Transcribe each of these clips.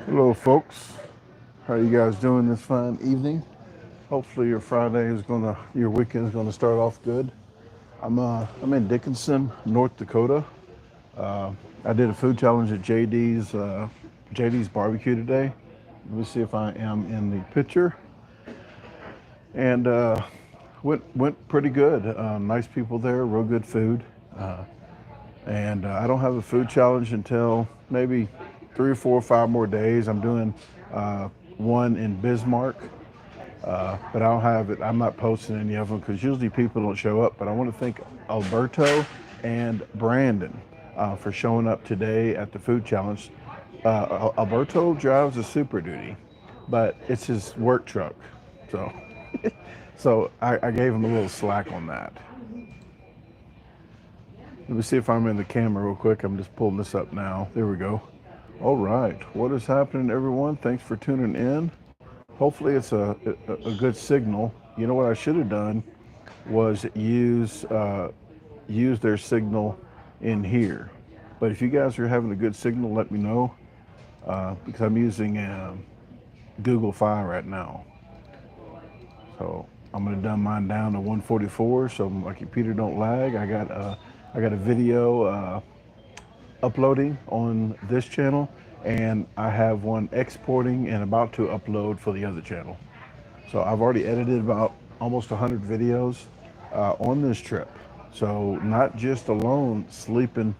Hello, folks. How you guys doing this fine evening? Hopefully, your weekend is gonna start off good. I'm in Dickinson, North Dakota. I did a food challenge at JD's barbecue today. Let me see if I am in the picture, and went pretty good. Nice people there, real good food. And I don't have a food challenge until maybe 3 or 4 or 5 more days. I'm doing one in Bismarck. But I don't have it. I'm not posting any of them because usually people don't show up. But I want to thank Alberto and Brandon for showing up today at the food challenge. Alberto drives a Super Duty, but it's his work truck, so I gave him a little slack on that. Let me see if I'm in the camera real quick. I'm just pulling this up now. There we go. All right. What is happening, everyone? Thanks for tuning in. Hopefully, it's a good signal. You know what I should have done was use their signal in here. But if you guys are having a good signal, let me know because I'm using Google Fi right now. So I'm gonna dumb mine down to 144 so my computer don't lag. I got a video uploading on this channel, and I have one exporting and about to upload for the other channel. So I've already edited about almost 100 videos on this trip. So not just alone sleeping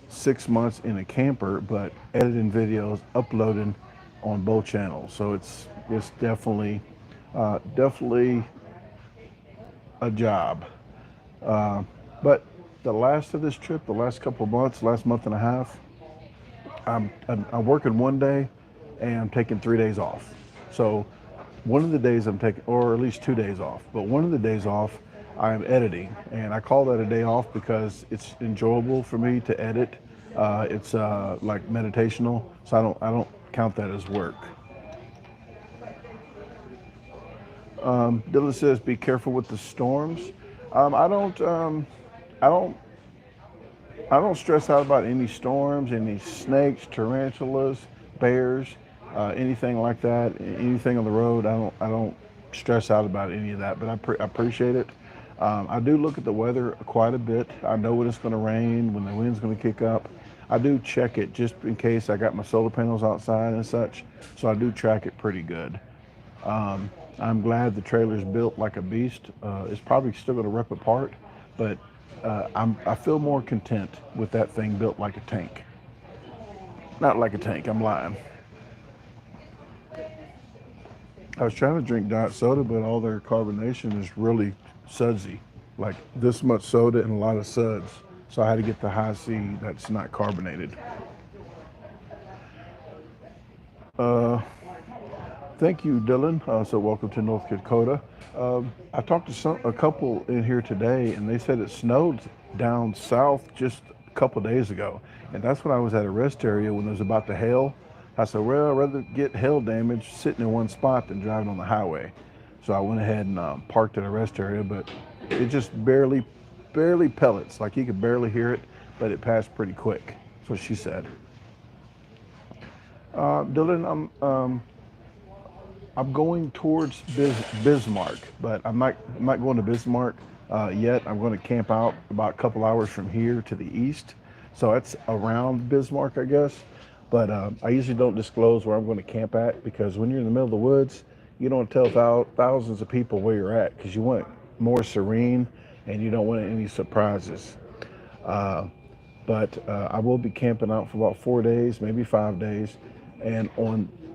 6 months in a camper, but editing videos, uploading on both channels. So it's definitely a job. But the last of this trip, the last couple of months, last month and a half, I'm working one day and I'm taking 3 days off. So one of the days I'm taking, or at least 2 days off, but one of the days off I'm editing, and I call that a day off because it's enjoyable for me to edit. It's like meditational, so I don't count that as work. Dylan says, "Be careful with the storms." Um, I don't um, I don't I don't stress out about any storms, any snakes, tarantulas, bears, anything like that. Anything on the road, I don't stress out about any of that. But I appreciate it. I do look at the weather quite a bit. I know when it's going to rain, when the wind's going to kick up. I do check it just in case I got my solar panels outside and such. So I do track it pretty good. I'm glad the trailer's built like a beast. It's probably still going to rip apart, but I feel more content with that thing built like a tank. Not like a tank, I'm lying. I was trying to drink diet soda, but all their carbonation is really sudsy. Like this much soda and a lot of suds. So I had to get the high C that's not carbonated. Uh, Thank you, Dylan. So welcome to North Dakota. I talked to a couple in here today, and they said it snowed down south just a couple days ago, and that's when I was at a rest area when it was about to hail. I said, well, I'd rather get hail damage sitting in one spot than driving on the highway. So I went ahead and parked at a rest area, but it just barely pellets, like you could barely hear it, but it passed pretty quick. That's what she said. Dylan, I'm going towards Bismarck, but I'm not going to Bismarck yet. I'm going to camp out about a couple hours from here to the east, so that's around Bismarck, I guess. But I usually don't disclose where I'm going to camp at because when you're in the middle of the woods, you don't tell thousands of people where you're at because you want it more serene and you don't want any surprises. Uh, but I will be camping out for about 4 days, maybe 5 days, and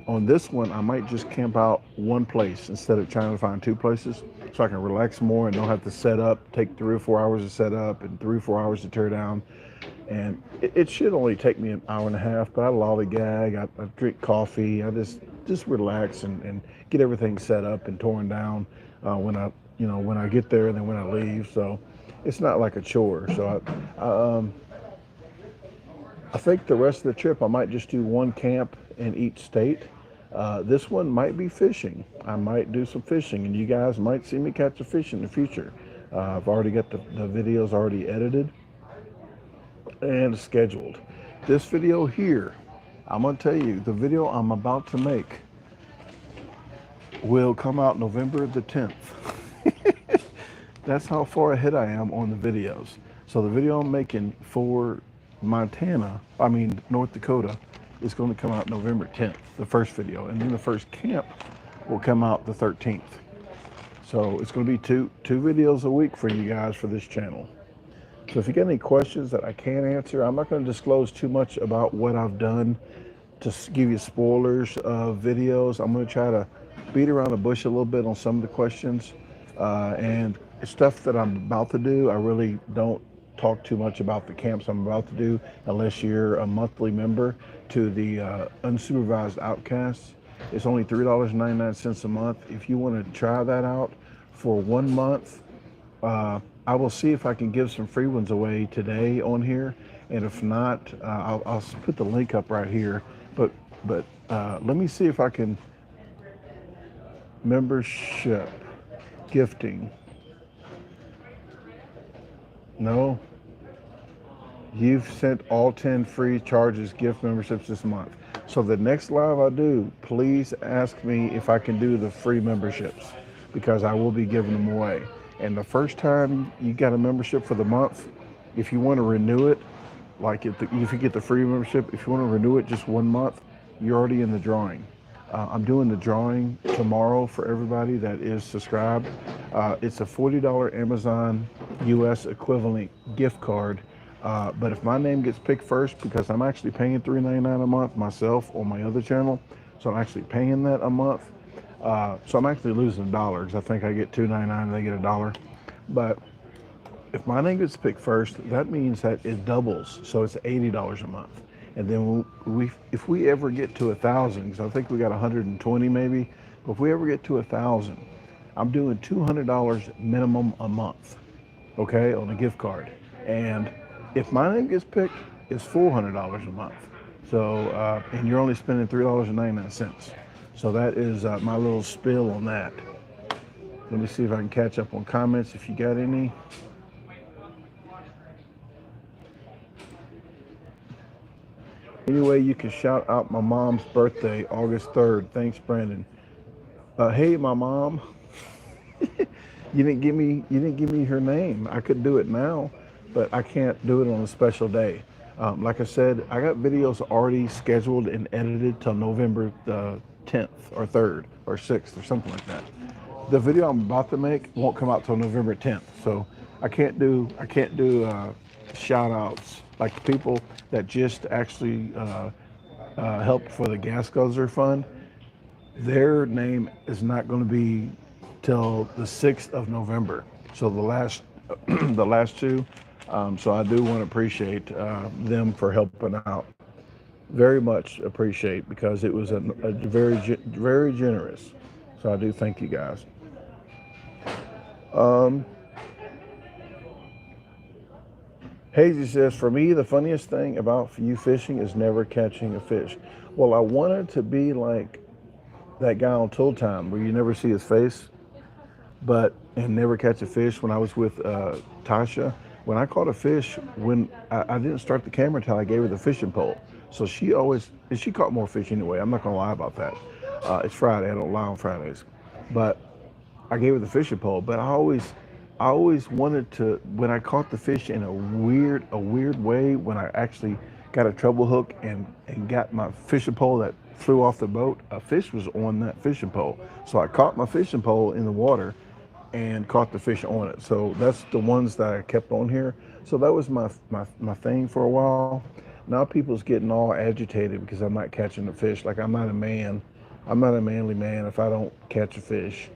on this one, I might just camp out one place instead of trying to find two places, so I can relax more and don't have to set up, take 3 or 4 hours to set up and 3 or 4 hours to tear down. And it should only take me an hour and a half, but I lollygag, I drink coffee, I just relax and get everything set up and torn down when I get there and then when I leave. So it's not like a chore. So I think the rest of the trip I might just do one camp in each state. This one might be fishing. I might do some fishing, and you guys might see me catch a fish in the future. I've already got the videos already edited and scheduled. This video here, I'm gonna tell you, the video I'm about to make will come out November the 10th. That's how far ahead I am on the videos. So the video I'm making for North Dakota, is going to come out November 10th, the first video, and then the first camp will come out the 13th. So it's going to be two videos a week for you guys for this channel. So if you got any questions that I can't answer, I'm not going to disclose too much about what I've done to give you spoilers of videos. I'm going to try to beat around the bush a little bit on some of the questions, and stuff that I'm about to do. I really don't talk too much about the camps I'm about to do unless you're a monthly member to the Unsupervised Outcasts. It's only $3.99 a month. If you want to try that out for 1 month, I will see if I can give some free ones away today on here, and if not, I'll put the link up right here. But let me see if I can. Membership gifting. No. You've sent all 10 free charges gift memberships this month. So the next live I do, please ask me if I can do the free memberships, because I will be giving them away. And the first time you got a membership for the month, if you want to renew it, like if you get the free membership, if you want to renew it just 1 month, you're already in the drawing. I'm doing the drawing tomorrow for everybody that is subscribed. It's a $40 Amazon US equivalent gift card. But if my name gets picked first, because I'm actually paying $3.99 a month myself on my other channel, so I'm actually paying that a month. So I'm actually losing dollars. I think I get $2.99 and they get $1. But if my name gets picked first, that means that it doubles. So it's $80 a month. And then if we ever get to 1,000, because I think we got 120 maybe, but if we ever get to 1,000, I'm doing $200 minimum a month, okay, on a gift card. And if my name gets picked, it's $400 a month. So, and you're only spending $3.99. So that is my little spill on that. Let me see if I can catch up on comments if you got any. Anyway, you can shout out my mom's birthday, August 3rd. Thanks, Brandon. Hey, my mom. You didn't give me her name. I could do it now, but I can't do it on a special day. Like I said, I got videos already scheduled and edited till November the 10th or 3rd or 6th or something like that. The video I'm about to make won't come out till November 10th, so I can't do shout outs like the people that just actually helped for the gas guzzler fund. Their name is not going to be till the 6th of November. So the last two. So I do want to appreciate them for helping out. Very much appreciate, because it was a very generous. So I do thank you guys. Hazy says, for me, the funniest thing about you fishing is never catching a fish. Well, I wanted to be like that guy on Tool Time where you never see his face, and never catch a fish. When I was with Tasha, when I caught a fish, when I didn't start the camera until I gave her the fishing pole. So she caught more fish anyway. I'm not gonna lie about that. It's Friday, I don't lie on Fridays. But I gave her the fishing pole, but I always wanted to, when I caught the fish in a weird way, when I actually got a treble hook and got my fishing pole that flew off the boat, a fish was on that fishing pole. So I caught my fishing pole in the water and caught the fish on it. So that's the ones that I kept on here. So that was my thing for a while. Now people's getting all agitated because I'm not catching the fish. Like, I'm not a man. I'm not a manly man if I don't catch a fish.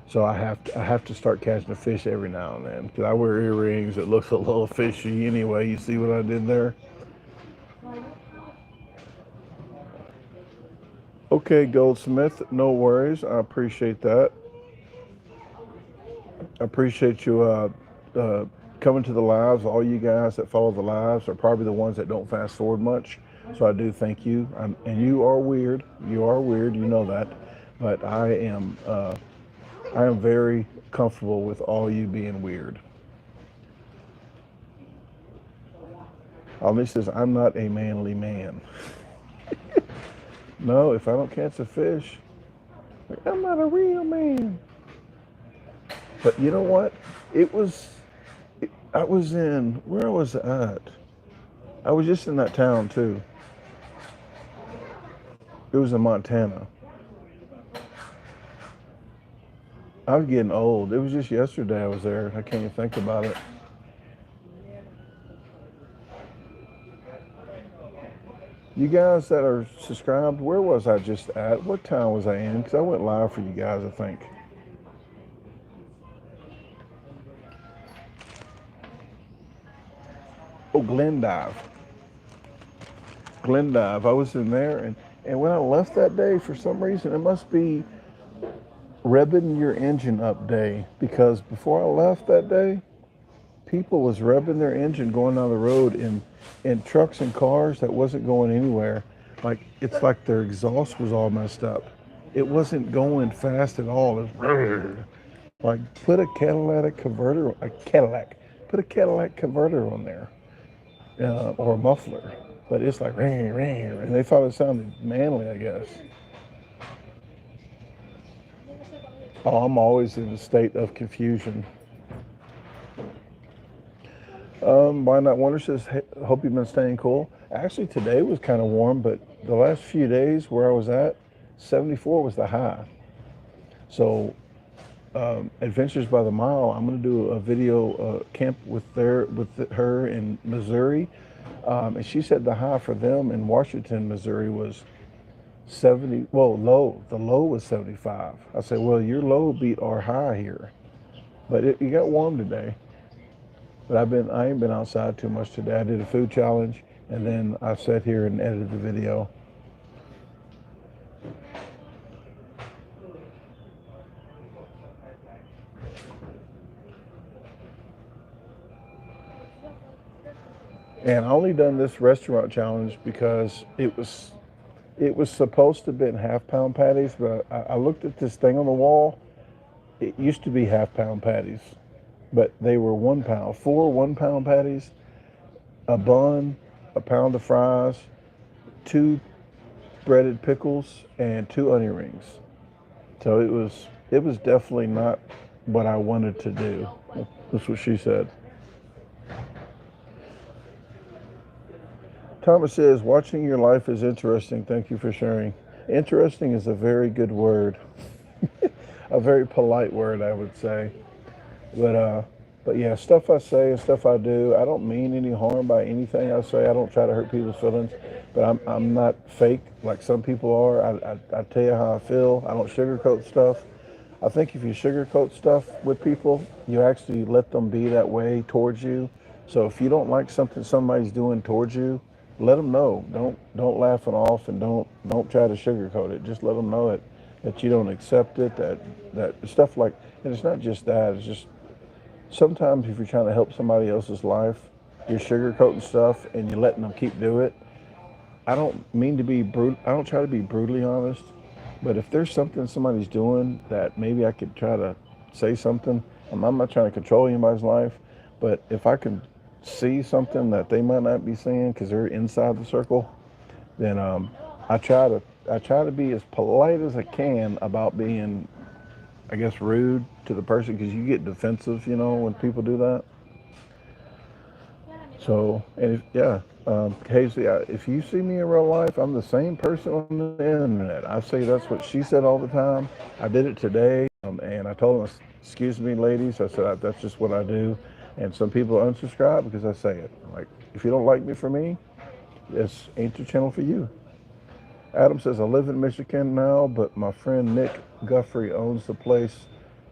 So I have to start catching a fish every now and then, because I wear earrings. It looks a little fishy anyway. You see what I did there? Okay, Goldsmith, no worries. I appreciate that. I appreciate you coming to the lives. All you guys that follow the lives are probably the ones that don't fast forward much. So I do thank you. And you are weird. You are weird. You know that. But I am very comfortable with all you being weird. Ali says, I'm not a manly man. No, if I don't catch a fish, like, I'm not a real man. But you know what? It was, I was in, where was I at? I was just in that town too. It was in Montana. I was getting old. It was just yesterday I was there. I can't even think about it. You guys that are subscribed, where was I just at? What town was I in? Because I went live for you guys, I think. Oh, Glendive. Glendive. I was in there, and when I left that day, for some reason, it must be revving your engine up day. Because before I left that day, people was revving their engine going down the road in trucks and cars that wasn't going anywhere. Like, it's like their exhaust was all messed up. It wasn't going fast at all. It was like, put a Cadillac converter, put a Cadillac converter on there, or a muffler. But it's like ring, ring, and they thought it sounded manly, I guess. Oh, I'm always in a state of confusion. Why not? Wonder says, "Hey, hope you've been staying cool." Actually, today was kind of warm, but the last few days where I was at, 74 was the high. So, Adventures by the Mile, I'm going to do a video camp with her in Missouri, and she said the high for them in Washington, Missouri was 70. Well, low. The low was 75. I said, well, your low beat our high here, but it got warm today. But I ain't been outside too much today. I did a food challenge, and then I sat here and edited the video. And I only done this restaurant challenge because it was supposed to have been half-pound patties, but I looked at this thing on the wall. It used to be half-pound patties, but they were 1 pound, 4 1-pound patties, a bun, a pound of fries, 2 breaded pickles, and 2 onion rings. So it was definitely not what I wanted to do. That's what she said. Thomas says, watching your life is interesting. Thank you for sharing. Interesting is a very good word. A very polite word, I would say. But yeah, stuff I say and stuff I do, I don't mean any harm by anything I say. I don't try to hurt people's feelings, but I'm not fake like some people are. I tell you how I feel. I don't sugarcoat stuff. I think if you sugarcoat stuff with people, you actually let them be that way towards you. So if you don't like something somebody's doing towards you, let them know. Don't laugh it off, and don't try to sugarcoat it. Just let them know that you don't accept it. That stuff like, and it's not just that. It's just sometimes if you're trying to help somebody else's life, you're sugarcoating stuff and you're letting them keep doing it. I don't mean to be I don't try to be brutally honest, but if there's something somebody's doing that maybe I could try to say something, I'm not trying to control anybody's life, but if I can see something that they might not be seeing because they're inside the circle, then I try to be as polite as I can about being, I guess, rude to the person, because you get defensive, when people do that. So, and Casey, if you see me in real life, I'm the same person on the internet. I say that's what she said all the time. I did it today, and I told them, excuse me, ladies. I said, that's just what I do. And some people unsubscribe because I say it. Like, if you don't like me for me, this ain't the channel for you. Adam says, I live in Michigan now, but my friend Nick Guffrey owns the place.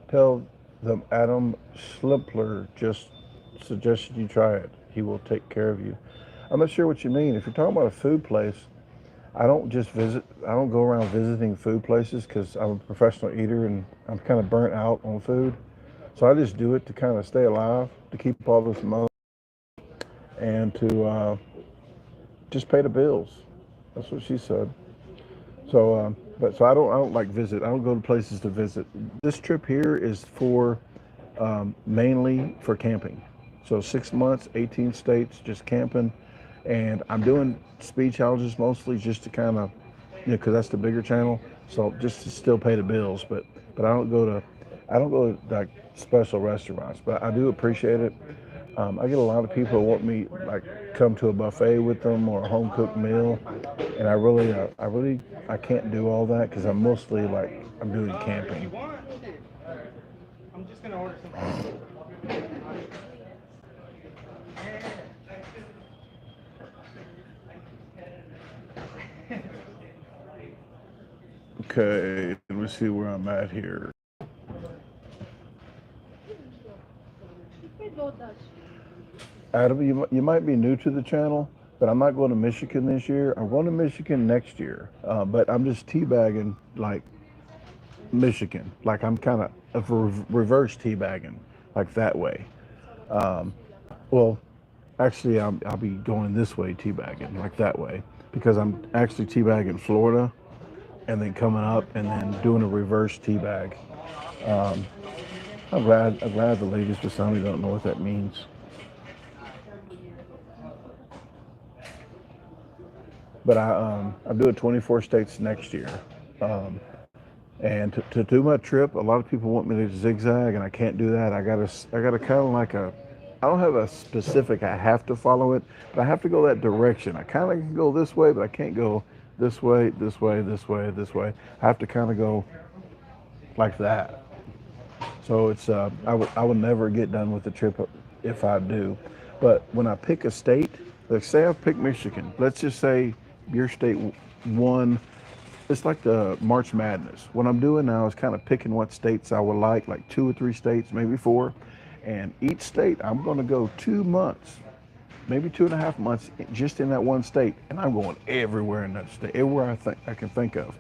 Tell them Adam Schlimpler just suggested you try it. He will take care of you. I'm not sure what you mean. If you're talking about a food place, I don't go around visiting food places because I'm a professional eater and I'm kind of burnt out on food. So I just do it to kind of stay alive, to keep all this money, and to just pay the bills. That's what she said. So, so I don't like visit. I don't go to places to visit. This trip here is for mainly for camping. So 6 months, 18 states, just camping. And I'm doing speed challenges mostly just to kind of, because that's the bigger channel. So just to still pay the bills, but I don't go to like special restaurants, but I do appreciate it. I get a lot of people who want me like come to a buffet with them or a home cooked meal, and I can't do all that because I'm mostly like I'm doing camping. I'm just gonna order some. Okay, let me see where I'm at here. Adam, you might be new to the channel, but I'm not going to Michigan this year. I'm going to Michigan next year, but I'm just teabagging like Michigan. Like I'm kind of reverse teabagging, like that way. Um, well, actually, I'll be going this way teabagging, like that way, because I'm actually teabagging Florida and then coming up and then doing a reverse teabag. Um, I'm glad the ladies beside me don't know what that means. But I'm doing 24 states next year. Um, and to do my trip, a lot of people want me to zigzag, and I can't do that. I gotta kind of like I don't have a specific, I have to follow it, but I have to go that direction. I kind of can go this way, but I can't go this way, this way, this way, this way. I have to kind of go like that. So I would never get done with the trip if I do. But when I pick a state, like say I pick Michigan, let's just say your state won. It's like the March Madness. What I'm doing now is kind of picking what states I would like 2 or 3 states, maybe 4. And each state, I'm going to go 2 months, maybe 2.5 months just in that one state. And I'm going everywhere in that state, everywhere I can think of.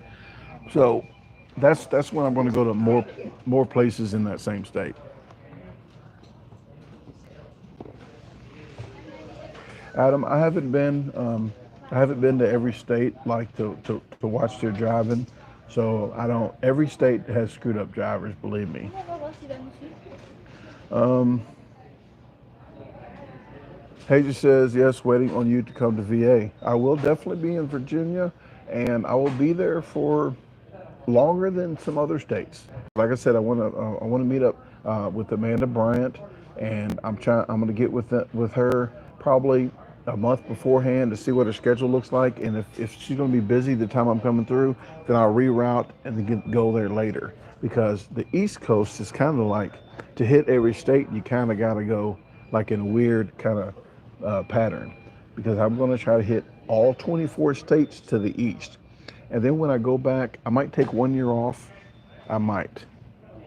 So that's when I'm going to go to more places in that same state. Adam, I haven't been to every state like to watch their driving. So I don't. Every state has screwed up drivers, believe me. Um, Hager says yes, waiting on you to come to VA. I will definitely be in Virginia, and I will be there for longer than some other states. Like I said, I want to meet up with Amanda Bryant, and I'm going to get with her probably a month beforehand to see what her schedule looks like, and if she's going to be busy the time I'm coming through, then I'll reroute and then go there later. Because the East Coast is kind of like to hit every state, you kind of got to go like in a weird kind of pattern. Because I'm going to try to hit all 24 states to the east. And then when I go back, I might take 1 year off. I might.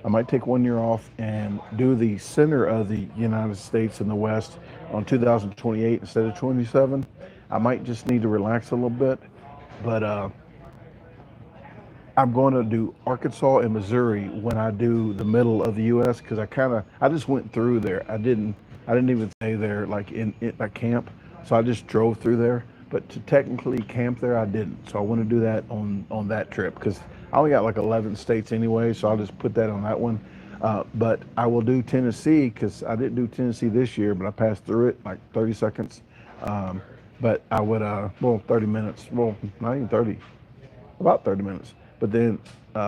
I might take 1 year off and do the center of the United States in the West on 2028 instead of 27. I might just need to relax a little bit. But I'm going to do Arkansas and Missouri when I do the middle of the U.S. because I just went through there. I didn't even stay there like in a camp, so I just drove through there. But to technically camp there, I didn't. So I want to do that on that trip because I only got like 11 states anyway, so I'll just put that on that one. But I will do Tennessee because I didn't do Tennessee this year, but I passed through it like 30 seconds. But I would, 30 minutes, well, not even 30, about 30 minutes. But then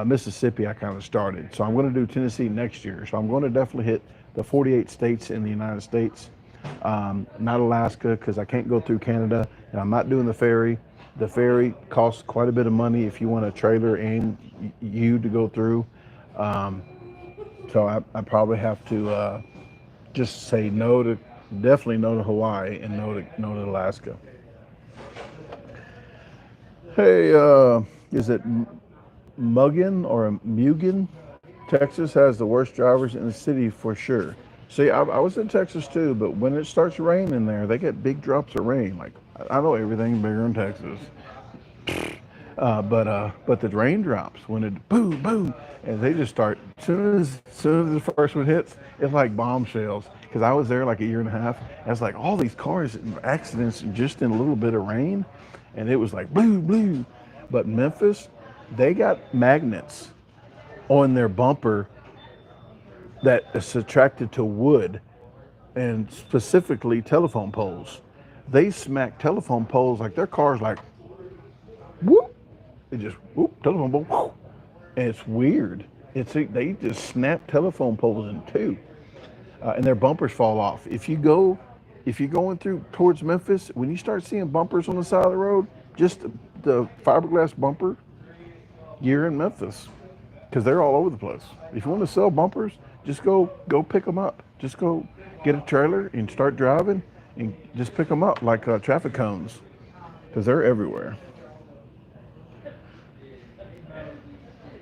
Mississippi, I kind of started. So I'm going to do Tennessee next year. So I'm going to definitely hit the 48 states in the United States. Not Alaska because I can't go through Canada, and I'm not doing the ferry. The ferry costs quite a bit of money if you want a trailer and you to go through. So I probably have to just say definitely no to Hawaii and no to Alaska. Hey, is it Muggin or Mugen? Texas has the worst drivers in the city for sure. See, I was in Texas too, but when it starts raining there, they get big drops of rain. Like I know everything bigger in Texas, but the raindrops when it boom boom, and they just start as soon as the first one hits, it's like bombshells. Because I was there like a year and a half, and it's like all these cars accidents just in a little bit of rain, and it was like blue blue. But Memphis, they got magnets on their bumper that is attracted to wood and specifically telephone poles they smack telephone poles like their cars like whoop. They just whoop telephone pole, whoop. And it's weird. They just snap telephone poles in two, and their bumpers fall off. If you're going through towards Memphis, when you start seeing bumpers on the side of the road, just the fiberglass bumper, you're in Memphis because they're all over the place. If you want to sell bumpers, just go pick them up. Just go get a trailer and start driving and just pick them up like traffic cones because they're everywhere.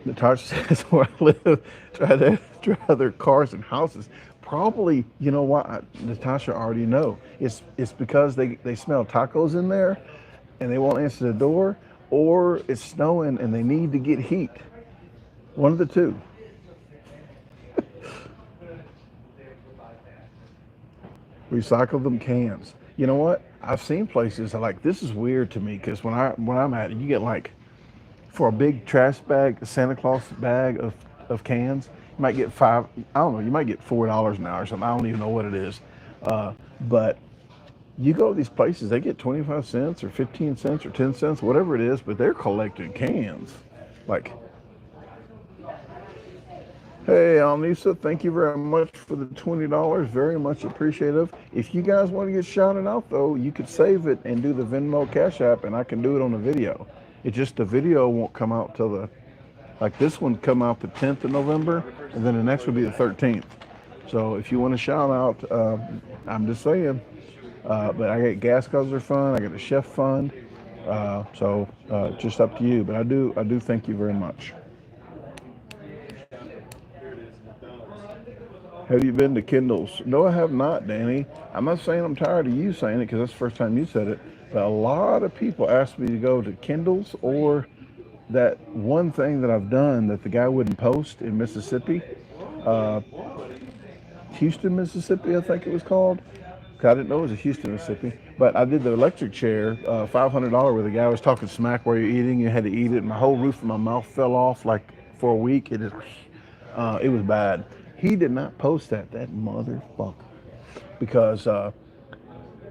Natasha says where I live, try their cars and houses. Probably, you know what, Natasha already know. It's because they smell tacos in there and they won't answer the door, or it's snowing and they need to get heat. One of the two. Recycle them cans. You know what? I've seen places like this is weird to me because when I'm at it, you get like for a big trash bag, a Santa Claus bag of cans, you might get I don't know, you might get $4 an hour or something. I don't even know what it is. But you go to these places, they get 25 cents or 15 cents or 10 cents, whatever it is, but they're collecting cans. Like, hey, Alnisa, thank you very much for the $20. Very much appreciative. If you guys want to get shouted out, though, you could save it and do the Venmo Cash App, and I can do it on the video. It's just the video won't come out till like this one come out the 10th of November, and then the next will be the 13th. So if you want to shout out, I'm just saying. But I get gas guzzler fund, I get a chef fund. So just up to you. But I do thank you very much. Have you been to Kindles? No, I have not, Danny. I'm not saying I'm tired of you saying it because that's the first time you said it. But a lot of people ask me to go to Kindles or that one thing that I've done that the guy wouldn't post in Mississippi, Houston, Mississippi, I think it was called. I didn't know it was a Houston, Mississippi. But I did the electric chair, $500, where the guy was talking smack while you're eating. You had to eat it. And my whole roof of my mouth fell off like for a week. It was bad. He did not post that motherfucker. Because I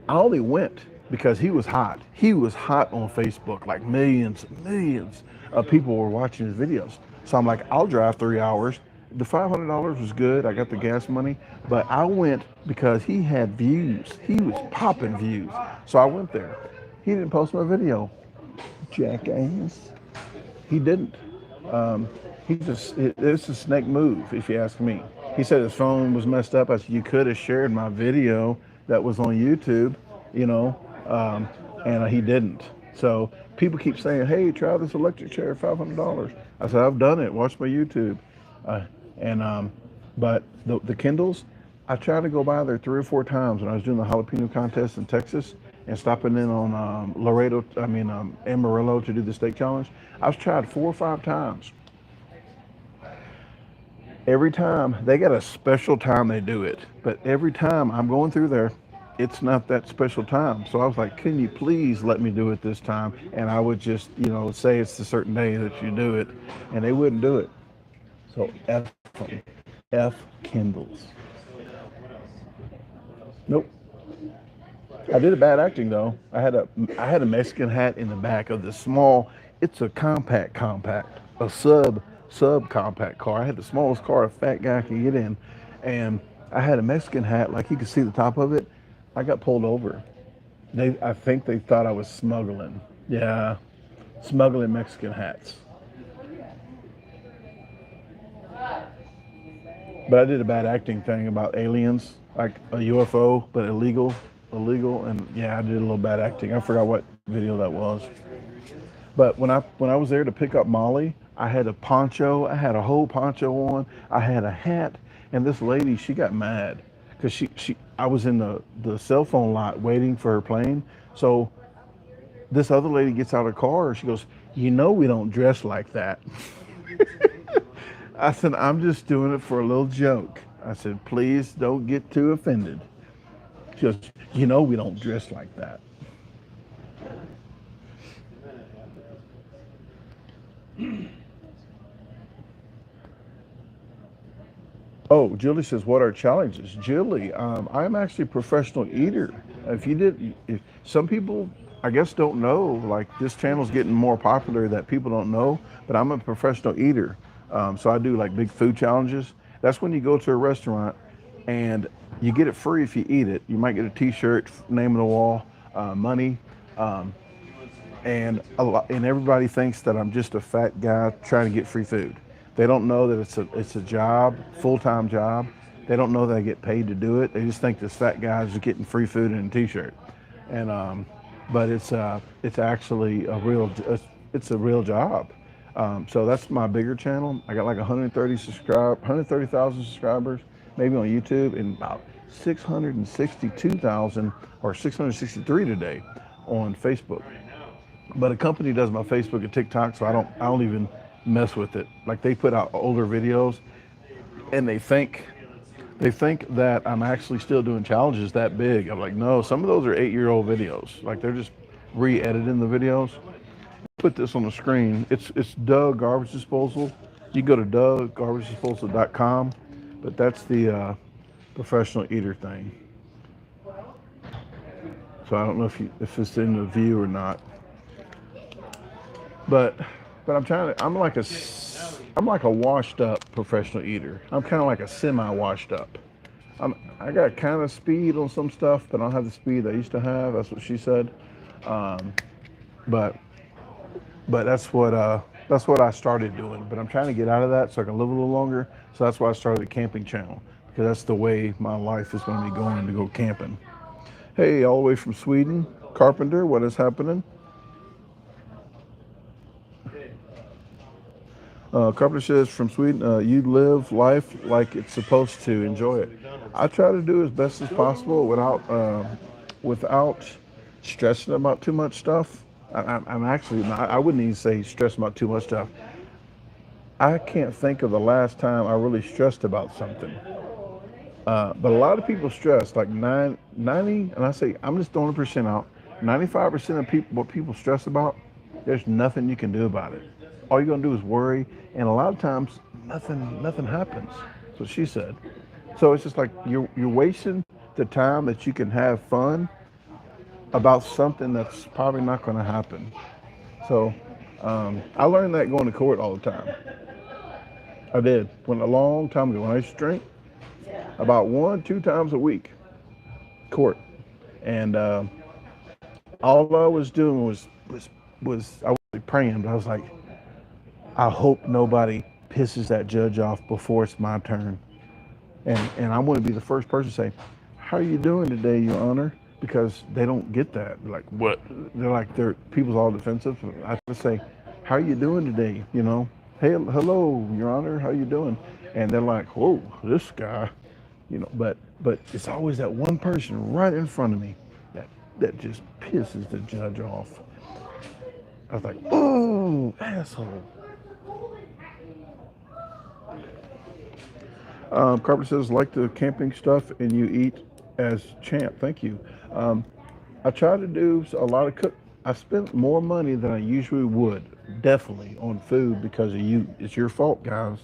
only went because he was hot. He was hot on Facebook. Like millions of people were watching his videos. So I'm like, I'll drive 3 hours. The $500 was good. I got the gas money. But I went because he had views. He was popping views. So I went there. He didn't post my video. Jackass. He didn't. It's a snake move, if you ask me. He said his phone was messed up. I said, you could have shared my video that was on YouTube, and he didn't. So people keep saying, hey, try this electric chair, $500. I said, I've done it. Watch my YouTube. But the Kindles, I tried to go by there 3 or 4 times when I was doing the jalapeno contest in Texas and stopping in on Amarillo to do the steak challenge. I've tried 4 or 5 times. Every time, they got a special time they do it, but every time I'm going through there, it's not that special time. So I was like, can you please let me do it this time? And I would just, say it's a certain day that you do it, and they wouldn't do it. So F Kindles. Nope. I did a bad acting though. I had a Mexican hat in the back of the small, it's a compact, a sub compact car. I had the smallest car a fat guy could get in, and I had a Mexican hat, like you could see the top of it. I got pulled over. I think they thought I was smuggling. Yeah, smuggling Mexican hats. But I did a bad acting thing about aliens, like a UFO, but illegal, and yeah, I did a little bad acting. I forgot what video that was. But when I was there to pick up Molly, I had a poncho. I had a whole poncho on. I had a hat, and this lady, she got mad because I was in the cell phone lot waiting for her plane. So this other lady gets out of the car. She goes, we don't dress like that. I said, I'm just doing it for a little joke. I said, please don't get too offended. She goes, we don't dress like that. Oh, Julie says, what are challenges? Julie, I'm actually a professional eater. If you did, if some people, I guess, don't know, like this channel's getting more popular that people don't know, but I'm a professional eater. So I do like big food challenges. That's when you go to a restaurant and you get it free if you eat it. You might get a t-shirt, name on the wall, money. Um, and everybody thinks that I'm just a fat guy trying to get free food. They don't know that it's a job, full-time job. They don't know that I get paid to do it. They just think this fat guy is getting free food and a t-shirt. And but it's actually it's a real job. So that's my bigger channel. I got like 130,000 subscribers, maybe on YouTube, and about 662,000 or 663 today on Facebook. But a company does my Facebook and TikTok, so I don't even mess with it. Like they put out older videos, and they think that I'm actually still doing challenges that big. I'm like, no, some of those are 8-year-old videos. Like they're just re-editing the videos. Put this on the screen. It's Doug Garbage Disposal. You go to DaGarbageDisposal.com, but that's the professional eater thing. So I don't know if it's in the view or not. But I'm like a washed up professional eater. I'm kind of like a semi washed up. I got kind of speed on some stuff, but I don't have the speed I used to have. That's what she said. Um, but that's what I started doing. But I'm trying to get out of that so I can live a little longer. So that's why I started a camping channel, because that's the way my life is going to be going, to go camping. Hey, all the way from Sweden, Carpenter, what is happening? Carpenter says from Sweden, you live life like it's supposed to. Enjoy it. I try to do as best as possible without stressing about too much stuff. I'm actually not, I wouldn't even say stressing about too much stuff. I can't think of the last time I really stressed about something. But a lot of people stress, like 90, and I say, I'm just throwing a percent out. 95% of people, what people stress about, there's nothing you can do about it. All you're gonna do is worry, and a lot of times nothing happens. That's what she said. So it's just like you're wasting the time that you can have fun about something that's probably not gonna happen. So I learned that going to court all the time. I did when a long time ago when I used to drink, about 1, 2 times a week, court, and all I was doing was I was praying, but I was like, I hope nobody pisses that judge off before it's my turn. And I want to be the first person to say, how are you doing today, Your Honor? Because they don't get that. They're like, what? They're people's all defensive. I have to say, how are you doing today? You know, hey, hello, Your Honor, how you doing? And they're like, whoa, this guy, you know. But it's always that one person right in front of me that just pisses the judge off. I was like, oh, asshole. Carpenter says, like the camping stuff and you eat as champ. Thank you. I try to do a lot of cook. I spent more money than I usually would, definitely, on food because of you. It's your fault, guys.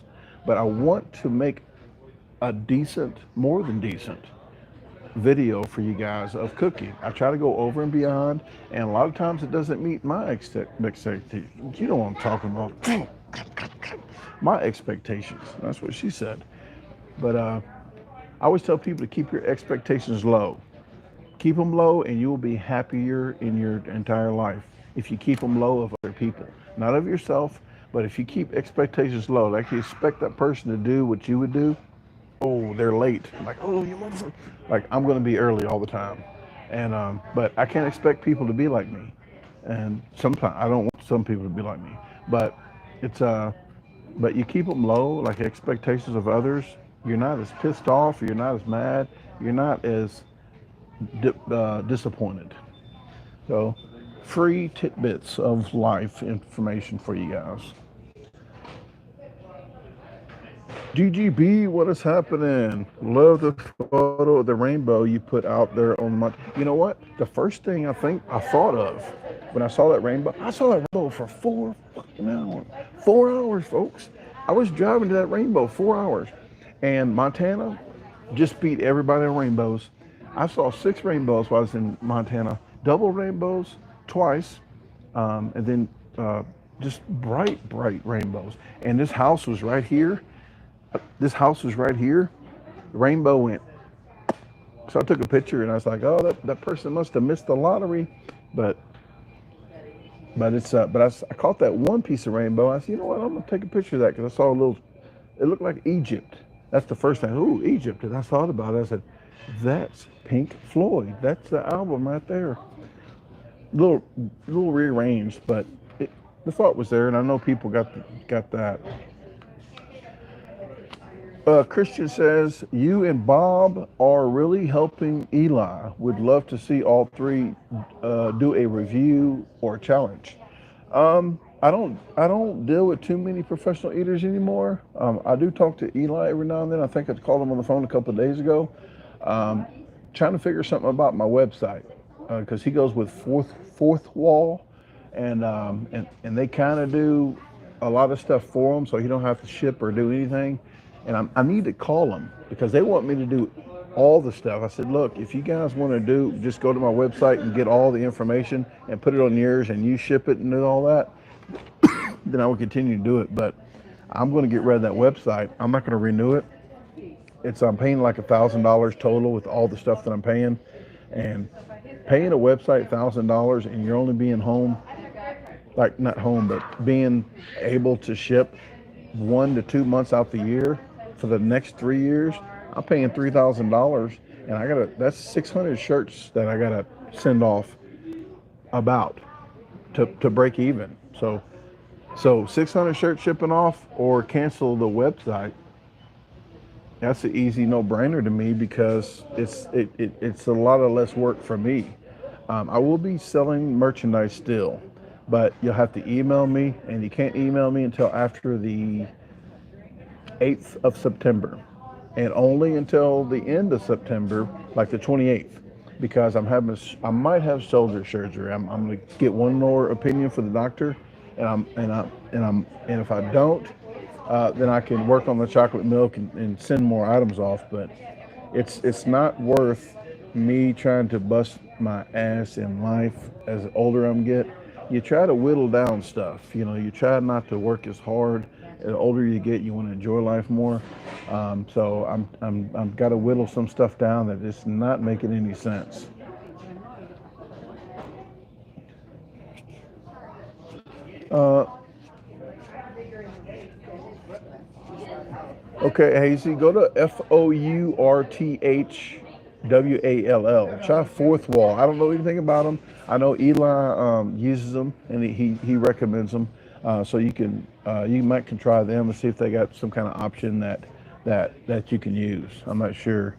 But I want to make a decent, more than decent video for you guys of cooking. I try to go over and beyond, and a lot of times it doesn't meet my expectations. You know what I'm talking about. My expectations. That's what she said. But I always tell people to keep your expectations low. Keep them low, and you will be happier in your entire life if you keep them low of other people, not of yourself. But if you keep expectations low, like you expect that person to do what you would do, oh, they're late. Like, oh, you motherfucker. Like, I'm going to be early all the time, and but I can't expect people to be like me. And sometimes I don't want some people to be like me, but it's but you keep them low, like expectations of others. You're not as pissed off, you're not as mad, you're not as disappointed. So, free tidbits of life information for you guys. DGB, what is happening? Love the photo of the rainbow you put out there on my. You know what? The first thing I think I thought of when I saw that rainbow, I saw that rainbow for 4 fucking hours. 4 hours, folks. I was driving to that rainbow 4 hours. And Montana just beat everybody on rainbows. I saw 6 rainbows while I was in Montana, double rainbows twice, and then just bright rainbows. And this house was right here. This house was right here. The rainbow went. So I took a picture and I was like, oh, that person must have missed the lottery. But I caught that one piece of rainbow. I said, you know what, I'm gonna take a picture of that because I saw a little. It looked like Egypt. That's the first thing. Ooh, Egypt. And I thought about it. I said, that's Pink Floyd. That's the album right there. Little rearranged, but the thought was there, and I know people got that. Christian says, you and Bob are really helping Eli. Would love to see all three do a review or challenge. I don't deal with too many professional eaters anymore. I do talk to Eli every now and then. I think I called him on the phone a couple of days ago, trying to figure something about my website because he goes with Fourth Wall, and they kind of do a lot of stuff for him, so he don't have to ship or do anything. And I need to call them because they want me to do all the stuff. I said, look, if you guys want to do, just go to my website and get all the information and put it on yours and you ship it and do all that, then I will continue to do it. But I'm going to get rid of that website. I'm not going to renew it. I'm paying like $1,000 total with all the stuff that I'm paying. And paying a website $1,000 and you're only being home, like not home, but being able to ship 1 to 2 months out the year for the next 3 years, I'm paying $3,000, and that's 600 shirts that I gotta send off about to break even. So 600 shirts shipping off or cancel the website. That's an easy no-brainer to me because it's a lot of less work for me. I will be selling merchandise still, but you'll have to email me, and you can't email me until after the 8th of September, and only until the end of September, like the 28th, because I might have shoulder surgery. I'm going to get one more opinion for the doctor, and if I don't, then I can work on the chocolate milk and send more items off. But it's not worth me trying to bust my ass in life as the older I'm get. You try to whittle down stuff. You try not to work as hard. The older you get, you want to enjoy life more. So I'm got to whittle some stuff down that is not making any sense. Okay, Hazy, go to FOURTHWALL. Try Fourth Wall. I don't know anything about them. I know Eli uses them, and he recommends them. So you might can try them and see if they got some kind of option that you can use. I'm not sure.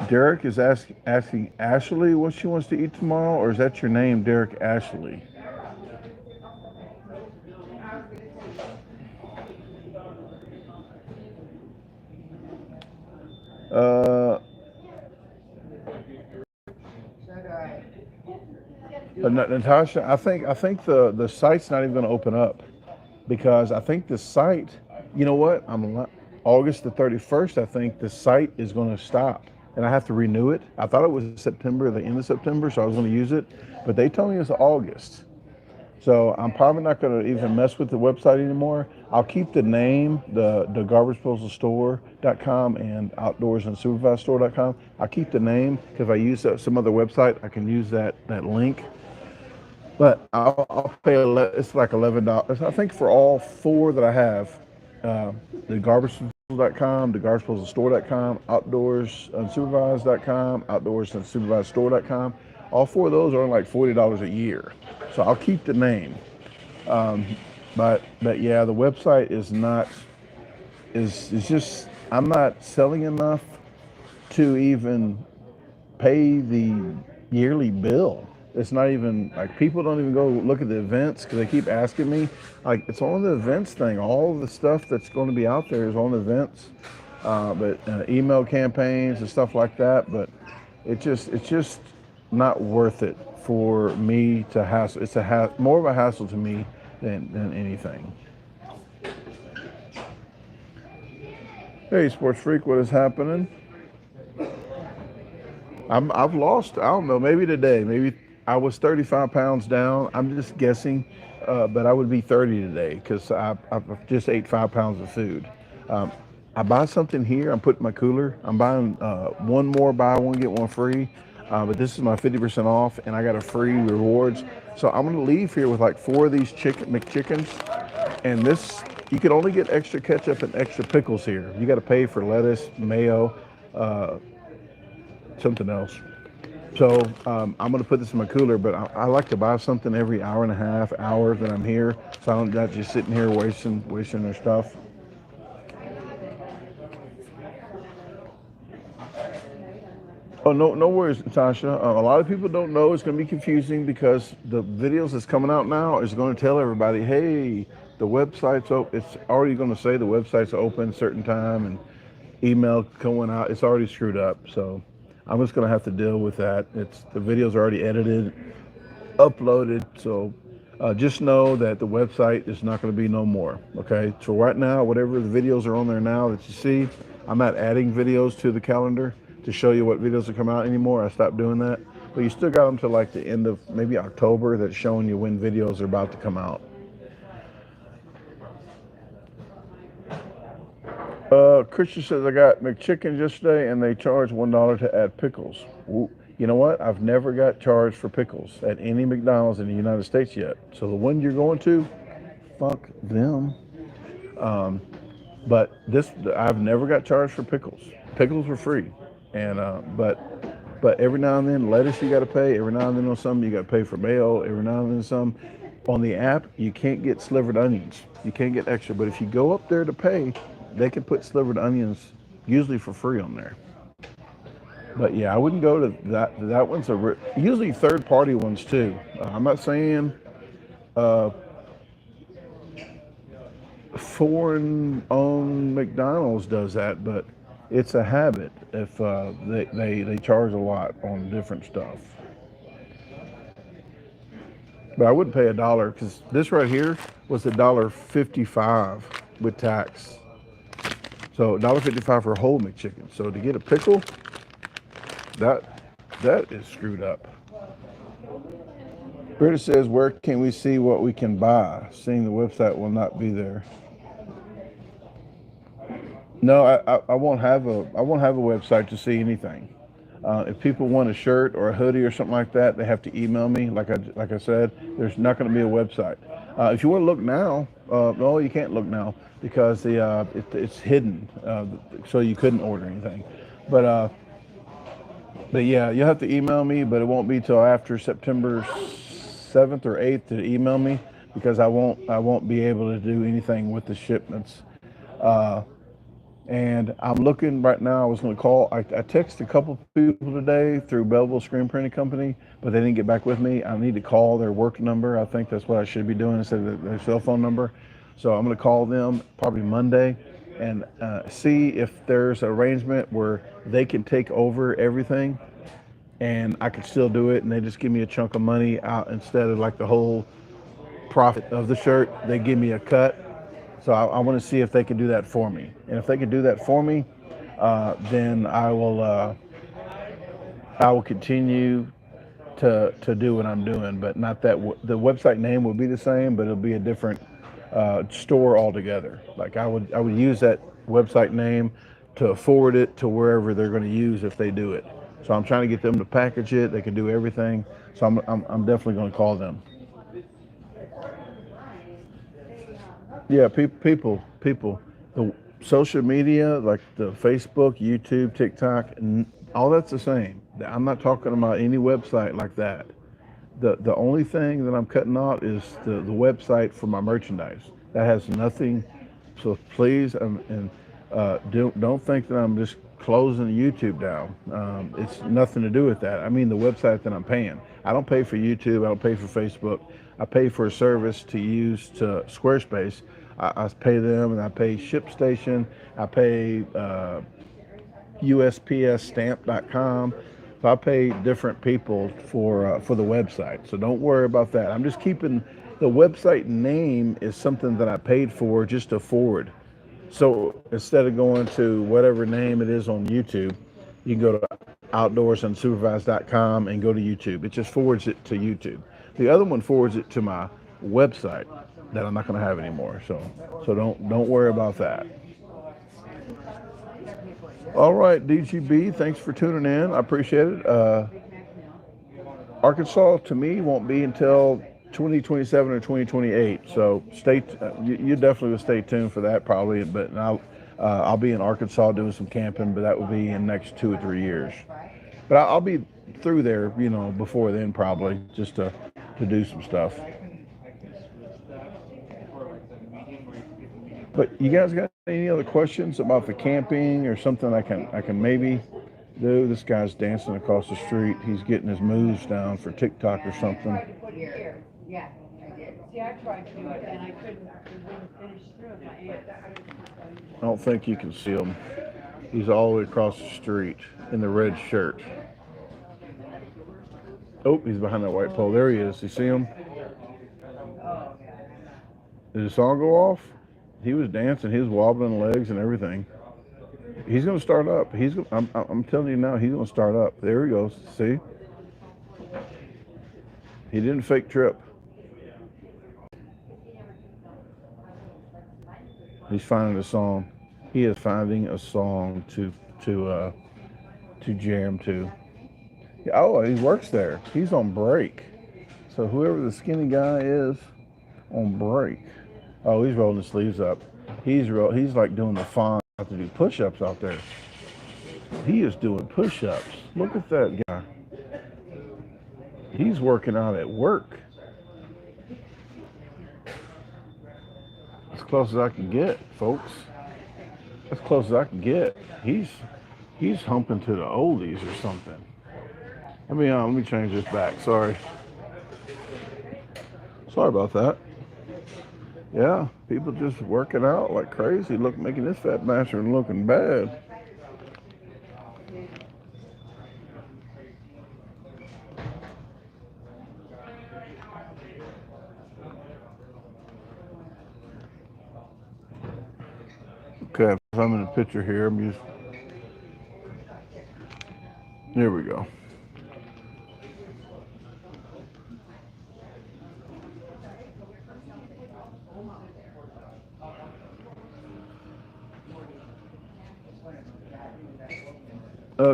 Derek is asking Ashley what she wants to eat tomorrow, or is that your name, Derek Ashley? Natasha, I think the site's not even going to open up because I think the site, you know what? August the 31st, I think the site is going to stop and I have to renew it. I thought it was September, the end of September, so I was going to use it, but they told me it's August. So I'm probably not going to even mess with the website anymore. I'll keep the name, the DaGarbageDisposal.com and OutdoorsAndSupervisedStore.com. I'll keep the name because if I use some other website, I can use that link. But I'll pay it's like $11. I think for all 4 that I have, DaGarbageDisposal.com, DaGarbageDisposal.store.com, OutdoorsUnsupervised.com, OutdoorsAndSupervisedStore.com. All 4 of those are like $40 a year. So I'll keep the name. But yeah, the website is just, I'm not selling enough to even pay the yearly bill. It's not even, like, people don't even go look at the events because they keep asking me. Like, it's on the events thing. All of the stuff that's going to be out there is on the events, but email campaigns and stuff like that. But it's just not worth it for me to hassle. It's more of a hassle to me than anything. Hey, Sports Freak, what is happening? I've lost, I don't know, maybe today. Maybe I was 35 pounds down. I'm just guessing, but I would be 30 today because I've just ate 5 pounds of food. Um, I buy something here. I'm putting my cooler. I'm buying one more buy one get one free. But this is my 50% off, and I got a free rewards. So I'm gonna leave here with like 4 of these McChickens, and this you can only get extra ketchup and extra pickles here. You got to pay for lettuce, mayo, something else. So I'm gonna put this in my cooler, but I like to buy something every hour and a half, hour that I'm here, so I don't not just sitting here wasting their stuff. Oh, no worries, Natasha. A lot of people don't know. It's going to be confusing because the videos that's coming out now is going to tell everybody, hey, the website's open. It's already going to say the website's open a certain time and email going out. It's already screwed up. So I'm just going to have to deal with that. The videos are already edited, uploaded. So just know that the website is not going to be no more. Okay. So right now, whatever the videos are on there now that you see, I'm not adding videos to the calendar to show you what videos are coming out anymore. I stopped doing that. But you still got them to like the end of maybe October that's showing you when videos are about to come out. Christian says, I got McChickens yesterday and they charged $1 to add pickles. Ooh. You know what? I've never got charged for pickles at any McDonald's in the United States yet. So the one you're going to, fuck them. But I've never got charged for pickles. Pickles were free. And but every now and then lettuce you got to pay. Every now and then on some you got to pay for mayo. Every now and then some. On the app you can't get slivered onions. You can't get extra. But if you go up there to pay, they can put slivered onions usually for free on there. But yeah, I wouldn't go to that. That one's usually third party ones too. I'm not saying foreign owned McDonald's does that, but it's a habit if they charge a lot on different stuff. But I wouldn't pay $1 because this right here was $1.55 with tax. So $1.55 for a whole McChicken. So to get a pickle, that is screwed up. Britta says, where can we see what we can buy? Seeing the website will not be there. No, I won't have a website to see anything. If people want a shirt or a hoodie or something like that, they have to email me. Like I said, there's not going to be a website. If you want to look now, no, you can't look now because it's hidden, so you couldn't order anything. But yeah, you'll have to email me, but it won't be till after September 7th or 8th to email me because I won't be able to do anything with the shipments. And I'm looking right now. I was going to call. I texted a couple people today through Belleville Screen Printing Company, but they didn't get back with me. I need to call their work number. I think that's what I should be doing instead of their cell phone number. So I'm going to call them probably Monday and see if there's an arrangement where they can take over everything and I can still do it, and they just give me a chunk of money out instead of like the whole profit of the shirt. They give me a cut. So I want to see if they can do that for me. And if they can do that for me, then I will continue to do what I'm doing. But not that the website name will be the same, but it'll be a different store altogether. Like I would use that website name to forward it to wherever they're going to use if they do it. So I'm trying to get them to package it. They can do everything. So I'm definitely going to call them. Yeah, people. The social media, like the Facebook, YouTube, TikTok, all that's the same. I'm not talking about any website like that. The only thing that I'm cutting out is the website for my merchandise. That has nothing. So please, don't think that I'm just closing YouTube down. It's nothing to do with that. I mean the website that I'm paying. I don't pay for YouTube. I don't pay for Facebook. I pay for a service to use to Squarespace. I pay them, and I pay ShipStation. I pay USPSstamp.com. So I pay different people for the website. So don't worry about that. I'm just keeping the website name is something that I paid for just to forward. So instead of going to whatever name it is on YouTube, you can go to outdoorsunsupervised.com and go to YouTube. It just forwards it to YouTube. The other one forwards it to my website that I'm not going to have anymore. So don't worry about that. All right, DGB, thanks for tuning in. I appreciate it. Arkansas to me won't be until 2027 or 2028. So you definitely will stay tuned for that probably. But I'll be in Arkansas doing some camping, but that will be in the next 2 or 3 years. But I'll be through there, before then probably, just to do some stuff. But you guys got any other questions about the camping or something I can maybe do? This guy's dancing across the street. He's getting his moves down for TikTok or something. Yeah, I did. See, I tried to do it and I couldn't finish through my aunt. I don't think you can see him. He's all the way across the street in the red shirt. Oh, he's behind that white pole. There he is. You see him? Did the song go off? He was dancing. He was wobbling legs and everything. He's going to start up. I'm telling you now, he's going to start up. There he goes. See? He didn't fake trip. He's finding a song. He is finding a song to jam to. Oh, he works there. He's on break. So whoever the skinny guy is on break. Oh, he's rolling his sleeves up. He's like doing the fawn to do push-ups out there. He is doing push-ups. Look at that guy. He's working out at work. As close as I can get, folks. As close as I can get. He's humping to the oldies or something. Let me change this back. Sorry about that. Yeah, people just working out like crazy. Look, making this fat bastard looking bad. Okay, if I'm in a picture here, there we go.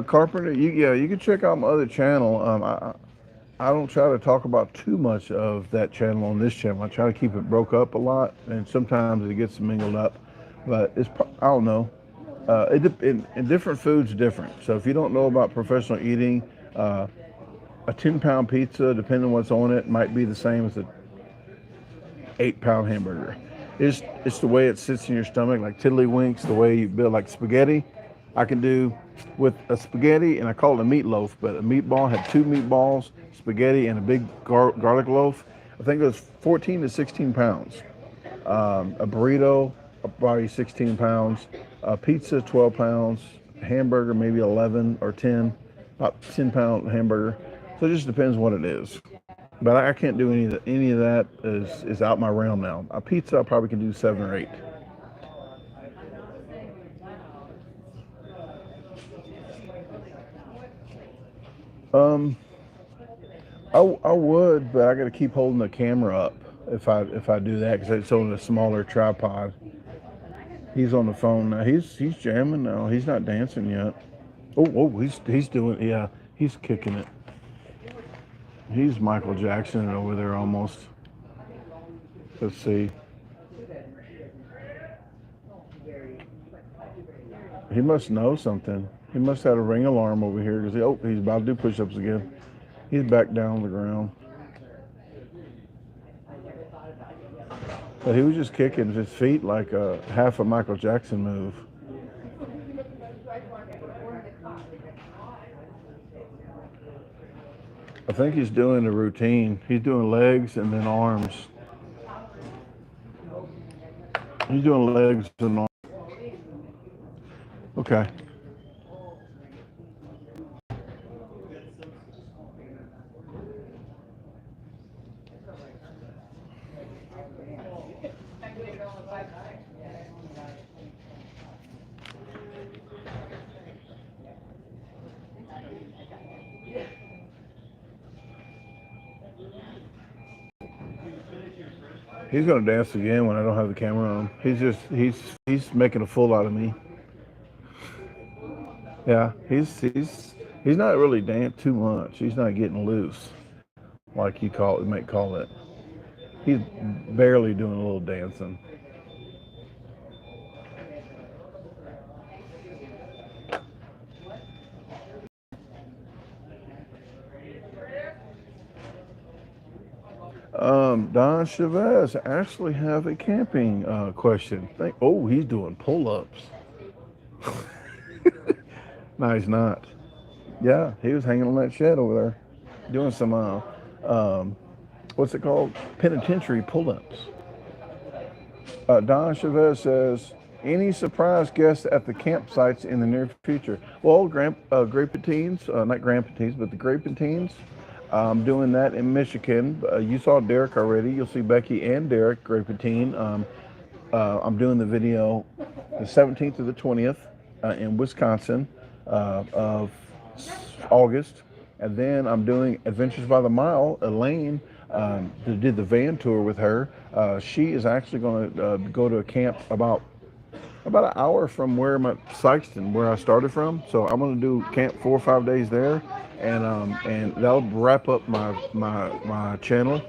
Carpenter, you can check out my other channel. I don't try to talk about too much of that channel on this channel. I try to keep it broke up a lot, and sometimes it gets mingled up. But I don't know. In different foods, different. So if you don't know about professional eating, a 10-pound pizza, depending on what's on it, might be the same as a 8-pound hamburger. It's the way it sits in your stomach, like tiddlywinks, the way you build like spaghetti. I can do with a spaghetti, and I call it a meatloaf, but a meatball had 2 meatballs, spaghetti, and a big garlic loaf. I think it was 14 to 16 pounds. A burrito, probably 16 pounds. A pizza, 12 pounds. A hamburger, maybe 11 or 10. About 10-pound hamburger. So it just depends what it is. But I can't do any of that. Is out my realm now. A pizza, I probably can do 7 or 8. I would, but I got to keep holding the camera up if I do that because it's on a smaller tripod. He's on the phone now. He's jamming now. He's not dancing yet. Oh, he's doing, yeah. He's kicking it. He's Michael Jackson over there almost. Let's see. He must know something. He must have a ring alarm over here because he's about to do push-ups again. He's back down on the ground. But he was just kicking his feet like a half a Michael Jackson move. I think he's doing a routine. He's doing legs and then arms. He's doing legs and arms. Okay. He's gonna dance again when I don't have the camera on. He's making a fool out of me. Yeah, he's not really dancing too much. He's not getting loose like you might call it. He's barely doing a little dancing. Don Chavez actually have a camping question. Oh, he's doing pull-ups. No, he's not. Yeah, he was hanging on that shed over there, doing some what's it called? Penitentiary pull-ups. Don Chavez says, any surprise guests at the campsites in the near future? Well, Grapentines, not Grapentines, but the Grapentines. I'm doing that in Michigan. You saw Derek already. You'll see Becky and Derek Grapentine. I'm doing the video the 17th to the 20th in Wisconsin of August. And then I'm doing Adventures by the Mile. Elaine did the van tour with her. She is actually going to go to a camp about an hour from where I'm at Sikeston, where I started from. So I'm going to do camp 4 or 5 days there, and that'll wrap up my channel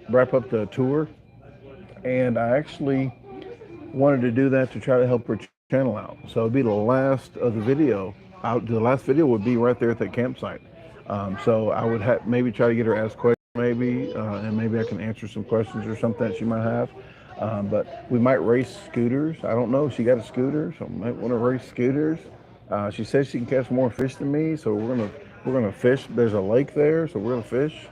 wrap up the tour. And I actually wanted to do that to try to help her channel out. So it'd be the last of the video. The last video would be right there at that campsite. So I would maybe try to get her to ask questions, and maybe I can answer some questions or something that she might have. But we might race scooters. I don't know. She got a scooter, so we might want to race scooters. She says she can catch more fish than me, so we're gonna fish. There's a lake there, so we're gonna fish.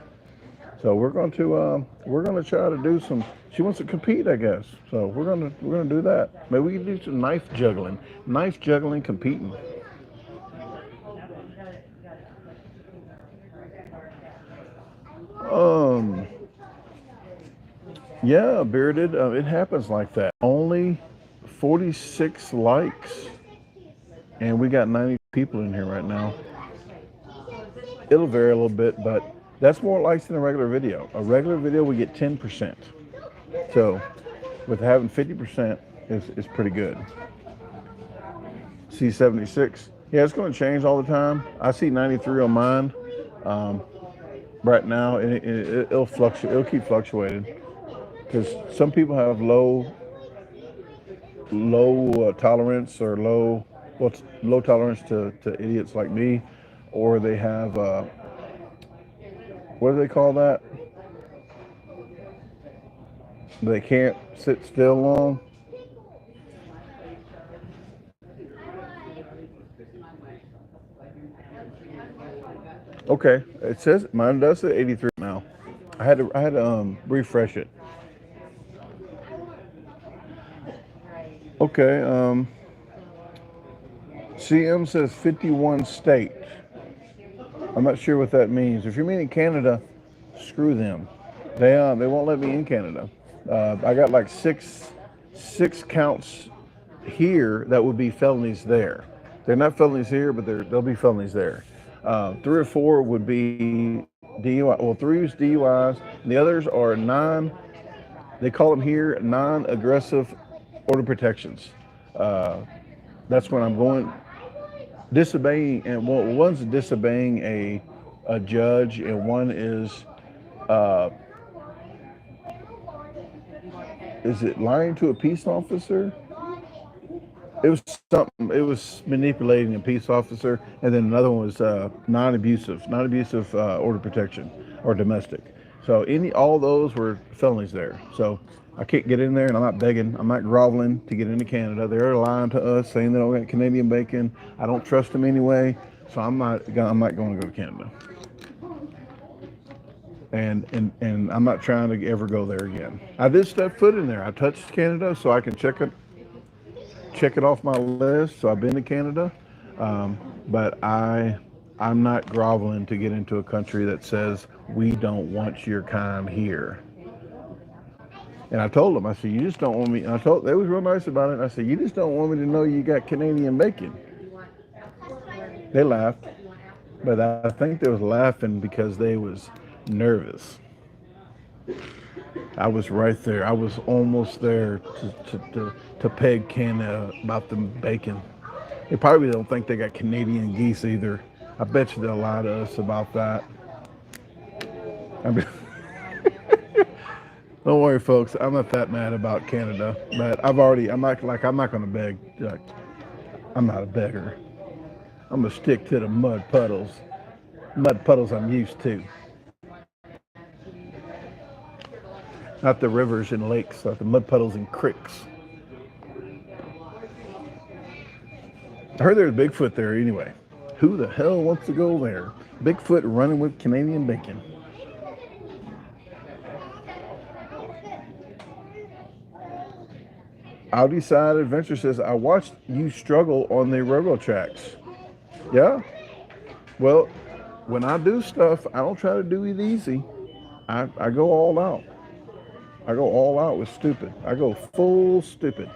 So we're going to try to do some. She wants to compete, I guess. So we're gonna do that. Maybe we can do some knife juggling, competing. Yeah, Bearded. It happens like that. Only 46 likes, and we got 90 people in here right now. It'll vary a little bit, but that's more likes than a regular video. A regular video, we get 10%. So with having 50% is pretty good. C76. Yeah, it's going to change all the time. I see 93 on mine right now, and it'll fluctuate. It'll keep fluctuating because some people have low tolerance or low tolerance to idiots like me, or they have what do they call that? They can't sit still long. Okay, it says mine does say 83 now. I had to refresh it. Okay, CM says 51 state. I'm not sure what that means. If you're meaning Canada, screw them. They won't let me in Canada. I got like six counts here that would be felonies there. They're not felonies here, but they'll be felonies there. 3 or 4 would be DUI. Well, 3 is DUIs, and the others are they call them here non-aggressive order protections. That's when I'm going disobeying, and one's disobeying a judge, and one is it lying to a peace officer? It was something. It was manipulating a peace officer, and then another one was non-abusive order protection or domestic. So all those were felonies there. So I can't get in there, and I'm not begging. I'm not groveling to get into Canada. They're lying to us, saying they don't got Canadian bacon. I don't trust them anyway, so I'm not going to go to Canada. And I'm not trying to ever go there again. I did step foot in there. I touched Canada, so I can check it off my list. So I've been to Canada, but I'm not groveling to get into a country that says we don't want your kind here. And I told them, I said, you just don't want me. And they was real nice about it. I said, you just don't want me to know you got Canadian bacon. They laughed, but I think they was laughing because they was nervous. I was right there. I was almost there to peg Canada about the bacon. They probably don't think they got Canadian geese either. I bet you they'll lie to us about that. I mean, don't worry, folks. I'm not that mad about Canada, but I'm not going to beg. Like, I'm not a beggar. I'm going to stick to the mud puddles. Mud puddles I'm used to. Not the rivers and lakes, not the mud puddles and creeks. I heard there's Bigfoot there anyway. Who the hell wants to go there? Bigfoot running with Canadian bacon. Audi Side Adventure says, I watched you struggle on the railroad tracks. Yeah? Well, when I do stuff, I don't try to do it easy. I go all out. I go all out with stupid. I go full stupid.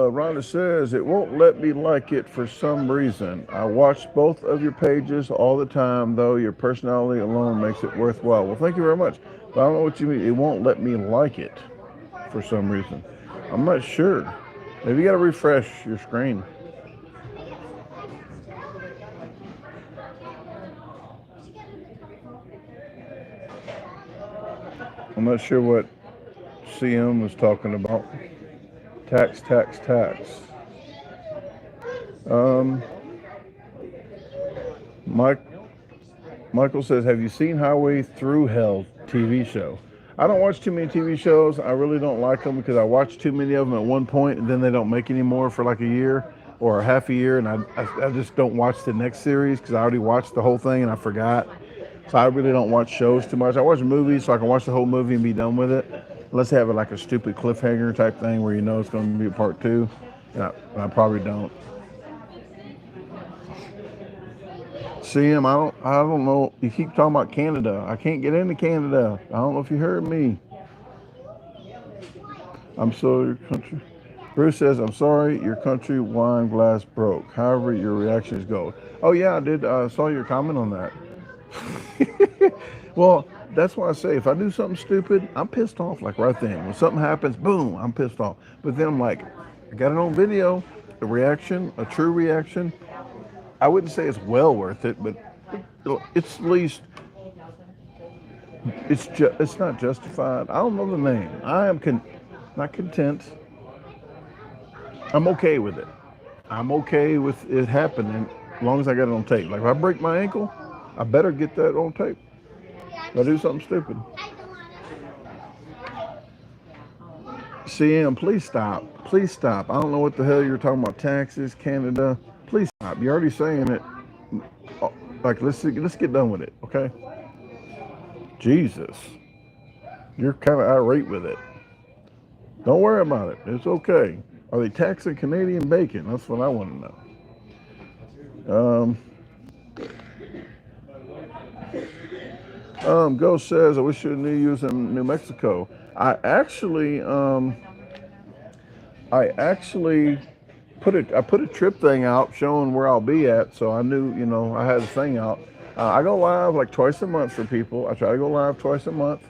Rhonda says, it won't let me like it for some reason. I watch both of your pages all the time, though your personality alone makes it worthwhile. Well, thank you very much. But I don't know what you mean. It won't let me like it for some reason. I'm not sure. Maybe you got to refresh your screen. I'm not sure what CM was talking about. Tax. Michael says, have you seen Highway Through Hell TV show? I don't watch too many TV shows. I really don't like them because I watch too many of them at one point and then they don't make any more for like a year or half a year, and I just don't watch the next series because I already watched the whole thing and I forgot. So I really don't watch shows too much. I watch movies so I can watch the whole movie and be done with it. Unless they have like a stupid cliffhanger type thing where you know it's going to be a part 2. And I probably don't. CM, I don't know. You keep talking about Canada. I can't get into Canada. I don't know if you heard me. I'm sorry, your country. Bruce says, I'm sorry, your country wine glass broke. However, your reaction is gold. Oh yeah, I did. I saw your comment on that. Well, that's why I say if I do something stupid, I'm pissed off like right then. When something happens, boom, I'm pissed off. But then I'm like, I got it on video, a reaction, a true reaction. I wouldn't say it's well worth it, but it's at least it's not justified. I don't know the name. I am not content. I'm okay with it. I'm okay with it happening as long as I got it on tape. Like if I break my ankle, I better get that on tape. If I do something stupid. CM, please stop. Please stop. I don't know what the hell you're talking about. Taxes, Canada. Please stop. You're already saying it. Like let's get done with it, okay? Jesus. You're kind of irate with it. Don't worry about it. It's okay. Are they taxing Canadian bacon? That's what I want to know. Ghost says, I wish you knew you was in New Mexico. I actually put a trip thing out showing where I'll be at, so I knew, I had a thing out. I go live like twice a month for people. I try to go live twice a month.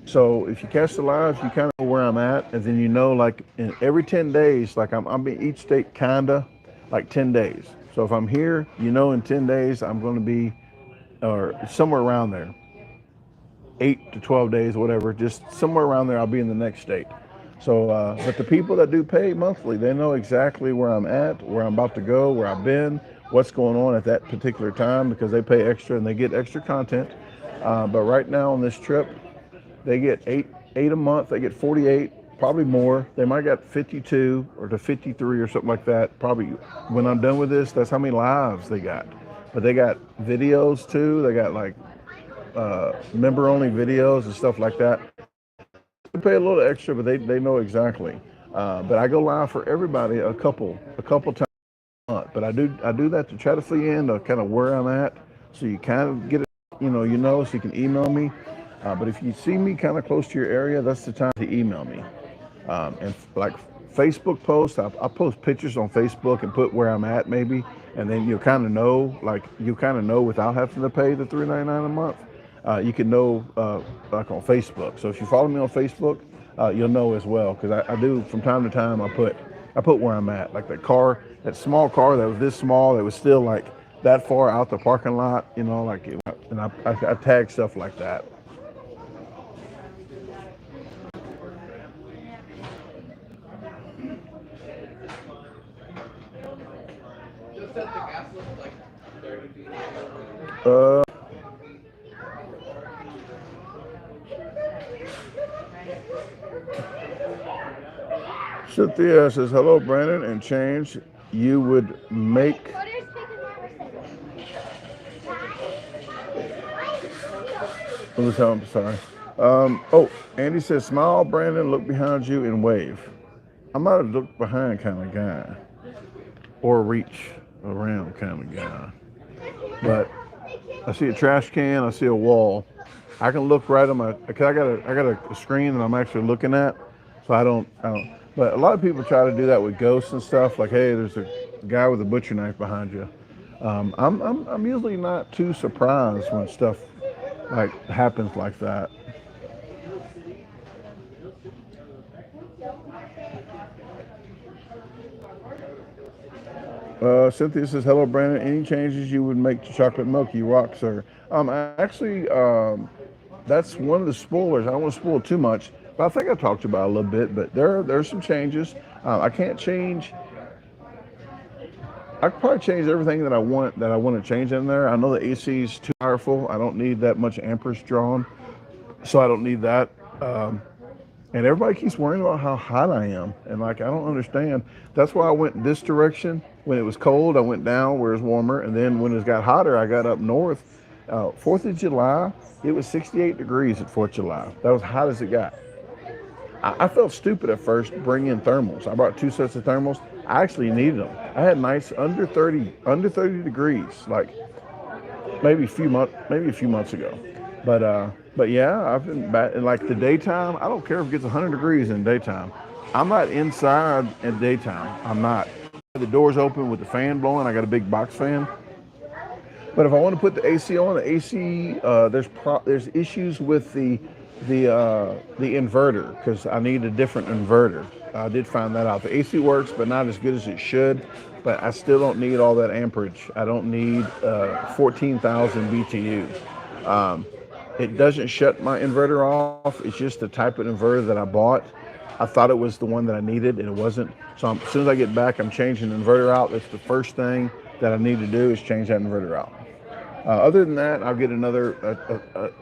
So if you catch the lives, you kind of know where I'm at, and then like in every 10 days, like I'm in each state kinda like 10 days. So if I'm here, in 10 days I'm going to be or somewhere around there, 8 to 12 days, whatever, just somewhere around there. I'll be in the next state. So, but the people that do pay monthly, they know exactly where I'm at, where I'm about to go, where I've been, what's going on at that particular time because they pay extra and they get extra content. But right now on this trip, they get eight a month. They get 48, probably more. They might get 52 or to 53 or something like that. Probably when I'm done with this, that's how many lives they got. But they got videos too. They got like member-only videos and stuff like that. They pay a little extra, but they know exactly. But I go live for everybody a couple times a month. But I do that to try to fill you in to kind of where I'm at, so you kind of get it, so you can email me. But if you see me kind of close to your area, that's the time to email me. And like Facebook posts, I post pictures on Facebook and put where I'm at maybe, and then you'll kind of know, like you kind of know without having to pay the $3.99 a month. You can know like on Facebook. So if you follow me on Facebook, you'll know as well, because I do from time to time. I put where I'm at, like that small car that was this small, that was still like that far out the parking lot, you know, like, and I tag stuff like that. Uh, Cynthia says, hello, Brandon, and change you would make. I'm sorry. Oh, Andy says, smile, Brandon, look behind you and wave. I'm not a look behind kind of guy or reach around kind of guy. But I see a trash can, I see a wall. I can look right on my, cause I got a screen that I'm actually looking at. So I don't, but a lot of people try to do that with ghosts and stuff. Like, hey, there's a guy with a butcher knife behind you. I'm usually not too surprised when stuff like happens like that. Cynthia says, hello, Brandon. Any changes you would make to chocolate milk? You rock, sir. Actually, that's one of the spoilers. I don't want to spoil too much, but I think I talked about it a little bit. But there's some changes. I can't change. I could probably change everything that I want to change in there. I know the AC is too powerful. I don't need that much amperage drawn, so I don't need that. And everybody keeps worrying about how hot I am, and like I don't understand. That's why I went this direction. When it was cold, I went down where it's warmer, and then when it got hotter, I got up north. 4th of July, it was 68 degrees at 4th of July. That was hot as it got. I felt stupid at first bringing thermals. I brought 2 sets of thermals. I actually needed them. I had nights under 30 degrees, like maybe a few months ago. But yeah, I've been back in like the daytime. I don't care if it gets 100 degrees in daytime. I'm not inside in daytime. I'm not. The door's open with the fan blowing. I got a big box fan. But if I want to put the AC on, the AC, there's issues with the inverter, because I need a different inverter. I did find that out. The AC works, but not as good as it should. But I still don't need all that amperage. I don't need 14,000 BTU. It doesn't shut my inverter off. It's just the type of inverter that I bought. I thought it was the one that I needed, and it wasn't. So as soon as I get back, I'm changing the inverter out. That's the first thing that I need to do, is change that inverter out. Other than that, I'll get another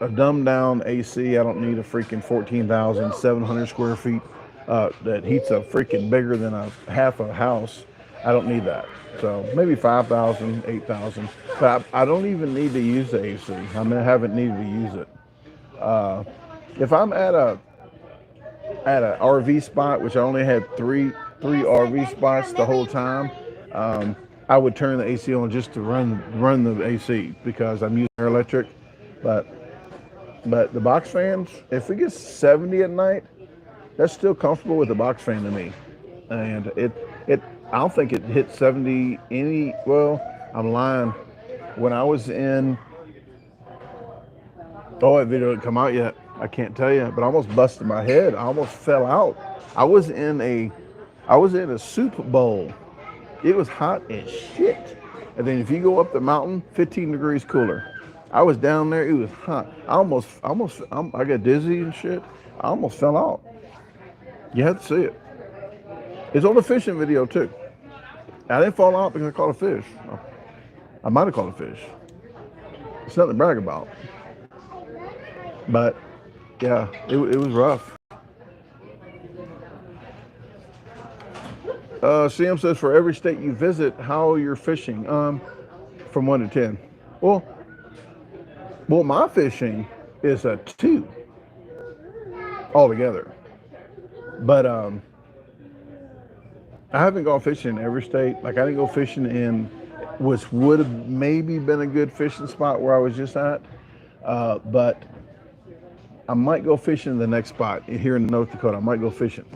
a dumbed down AC. I don't need a freaking 14,700 square feet that heats a freaking bigger than a half a house. I don't need that. So maybe 5,000, 8,000. But I don't even need to use the AC. I haven't needed to use it. If I'm at a RV spot, which I only had three RV spots the whole time, I would turn the AC on just to run the AC, because I'm using air electric. But the box fans, if it gets 70 at night, that's still comfortable with the box fan to me. And I don't think it hit 70 well, I'm lying. When I was in, that video didn't come out yet. I can't tell you, but I almost busted my head. I almost fell out. I was in a soup bowl. It was hot as shit. And then if you go up the mountain, 15 degrees cooler. I was down there, it was hot. I got dizzy and shit. I almost fell out. You have to see it. It's on the fishing video too. I didn't fall out because I caught a fish. I might have caught a fish. It's nothing to brag about. But yeah, it was rough. CM says, for every state you visit, how you're fishing? From 1 to 10. Well, my fishing is a 2 altogether. But I haven't gone fishing in every state. Like I didn't go fishing in which would have maybe been a good fishing spot where I was just at. But I might go fishing in the next spot here in North Dakota. I might go fishing.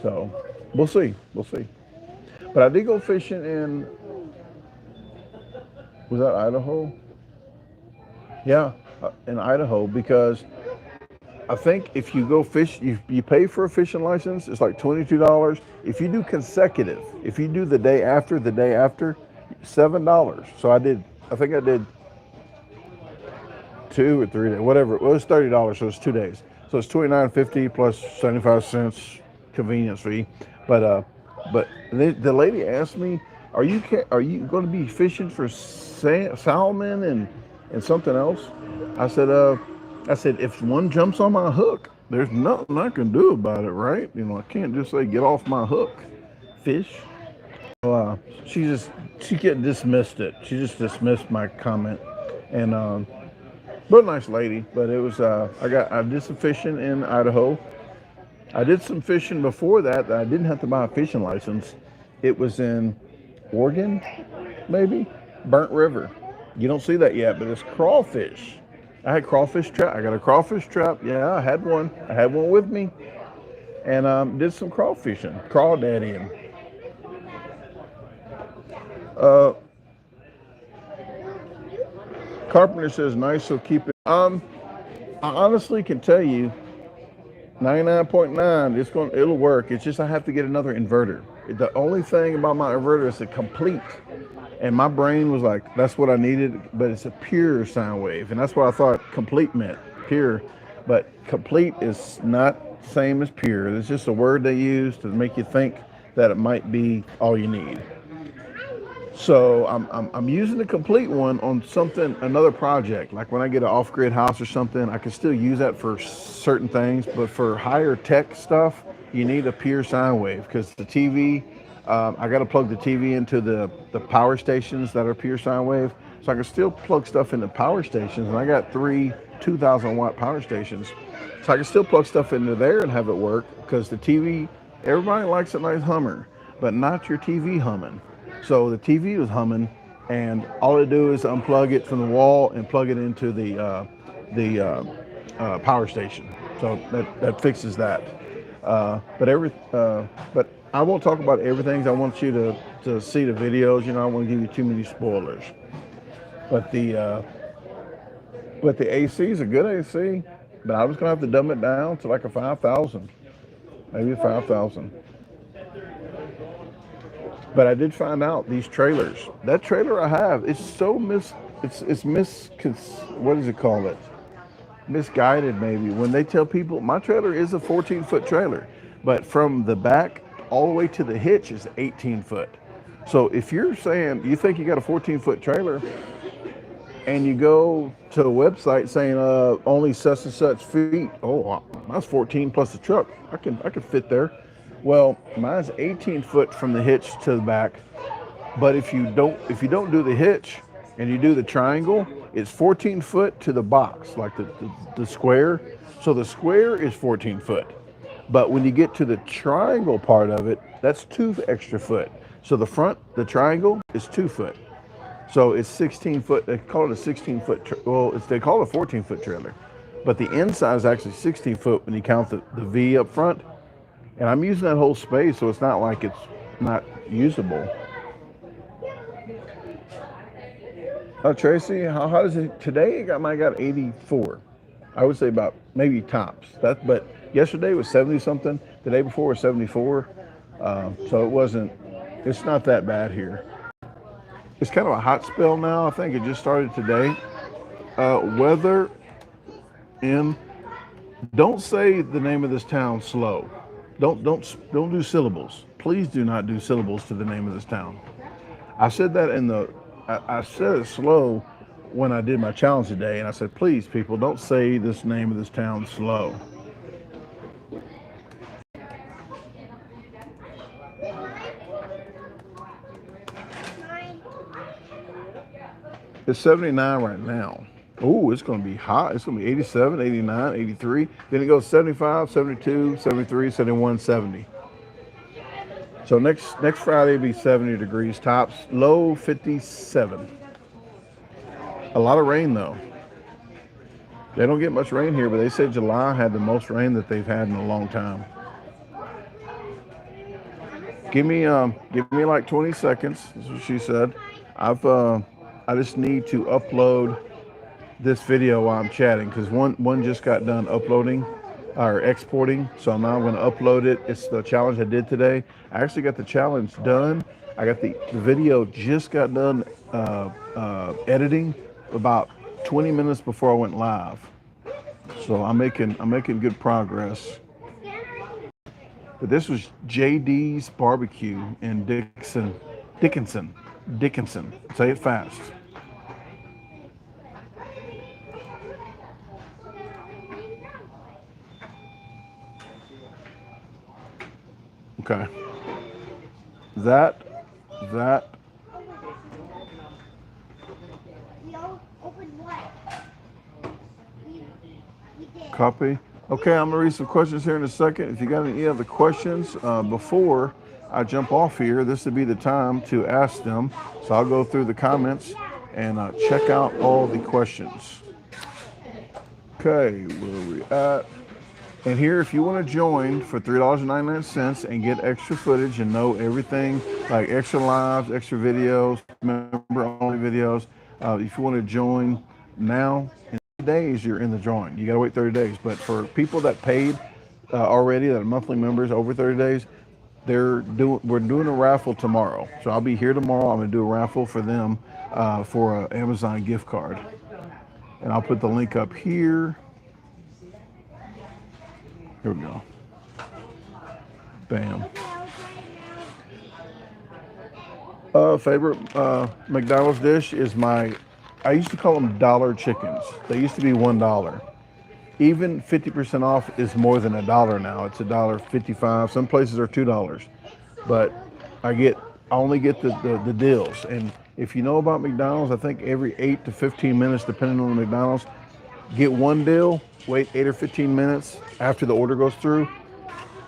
So We'll see. We'll see. But I did go fishing in, was that Idaho? Yeah, in Idaho, because I think if you go fish, you pay for a fishing license. It's like $22. If you do consecutive, if you do the day after, $7. So I did. I think I did 2 or 3 days, whatever. Well, it was $30, so it's 2 days. So it's $29.50 plus 75 cents convenience fee. But the lady asked me, are you going to be fishing for salmon and something else? I said, if one jumps on my hook, there's nothing I can do about it, right? You know, I can't just say get off my hook, fish. She dismissed it. She just dismissed my comment, and but a nice lady. But it was I did some fishing in Idaho. I did some fishing before that I didn't have to buy a fishing license. It was in Oregon, maybe Burnt River. You don't see that yet, but it's crawfish. I had crawfish trap. I got a crawfish trap. Yeah, I had one. I had one with me, and did some crawfishing, crawdaddying. Carpenter says nice, so keep it. I honestly can tell you, 99.9, it'll work. It's just I have to get another inverter. The only thing about my inverter is a complete. And my brain was like, that's what I needed, but it's a pure sine wave. And that's what I thought complete meant, pure. But complete is not the same as pure. It's just a word they use to make you think that it might be all you need. So I'm using the complete one on another project. Like when I get an off-grid house or something, I can still use that for certain things. But for higher tech stuff, you need a pure sine wave, because the TV, I got to plug the TV into the power stations that are pure sine wave. So I can still plug stuff into power stations. And I got 3 2,000-watt power stations. So I can still plug stuff into there and have it work, because the TV, everybody likes a nice hummer, but not your TV humming. So the TV was humming, and all I do is unplug it from the wall and plug it into the power station. So that fixes that. But I won't talk about everything. I want you to see the videos. You know, I won't give you too many spoilers. But the AC is a good AC, but I was gonna have to dumb it down to like a 5,000, maybe 5,000. But I did find out these trailers. That trailer I have, it's so what does it call it? Misguided maybe. When they tell people my trailer is a 14-foot trailer, but from the back all the way to the hitch is 18 foot. So if you're saying you think you got a 14-foot trailer and you go to a website saying only such and such feet, oh, mine's 14 plus the truck. I could fit there. Well, mine's 18 foot from the hitch to the back, but if you don't do the hitch and you do the triangle, it's 14 foot to the box, like the square. So the square is 14 foot, but when you get to the triangle part of it, that's 2 extra foot. So the front, the triangle, is 2 foot. So it's 16 foot. They call it a 16 foot. They call it a 14 foot trailer, but the inside is actually 16 foot when you count the V up front. And I'm using that whole space, so it's not like it's not usable. Tracy, how does it today? I got 84. I would say about maybe tops. But yesterday was 70 something. The day before was 74. So it's not that bad here. It's kind of a hot spell now. I think it just started today. Weather in. Don't say the name of this town slow. Don't do syllables. Please do not do syllables to the name of this town. I said that I said it slow when I did my challenge today, and I said, please, people, don't say this name of this town slow. It's 79 right now. Oh, it's going to be hot. It's going to be 87, 89, 83. Then it goes 75, 72, 73, 71, 70. So next Friday will be 70 degrees tops, low 57. A lot of rain though. They don't get much rain here, but they said July had the most rain that they've had in a long time. give me like 20 seconds. That's what she said. I just need to upload this video while I'm chatting because one just got done uploading or exporting. So now I'm going to upload it. It's the challenge I did today. I actually got the challenge done. I got the video just got done editing about 20 minutes before I went live. So I'm making good progress. But this was JD's Barbecue in Dickinson. Say it fast. Okay. That copy. Okay, I'm gonna read some questions here in a second. If you got any other questions before I jump off here, this would be the time to ask them. So I'll go through the comments and check out all the questions. Okay, where are we at? And here, if you want to join for $3.99 and get extra footage and know everything, like extra lives, extra videos, member-only videos, if you want to join now, in 30 days, you're in the drawing. You got to wait 30 days. But for people that paid already, that are monthly members over 30 days, we're doing a raffle tomorrow. So I'll be here tomorrow. I'm going to do a raffle for them for an Amazon gift card. And I'll put the link up here. Here we go. Bam. Favorite McDonald's dish is I used to call them dollar chickens. They used to be $1. Even 50% off is more than $1 now. It's $1.55. Some places are $2. But I only get the deals. And if you know about McDonald's, I think every 8 to 15 minutes, depending on the McDonald's, get one deal, wait 8 or 15 minutes after the order goes through.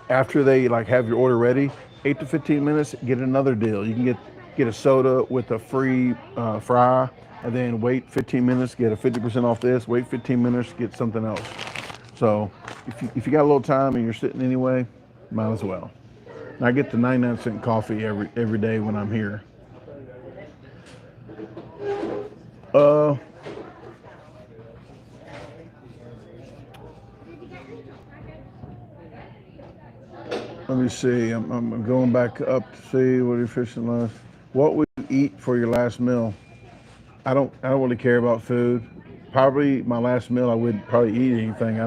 After they like have your order ready, 8 to 15 minutes, get another deal. You can get a soda with a free fry, and then wait 15 minutes, get a 50% off this, wait 15 minutes, get something else. So if you got a little time and you're sitting anyway, might as well. And I get the 99-cent coffee every day when I'm here. Let me see. I'm going back up to see what you're fishing last. What would you eat for your last meal? I don't really care about food. Probably my last meal, I wouldn't probably eat anything.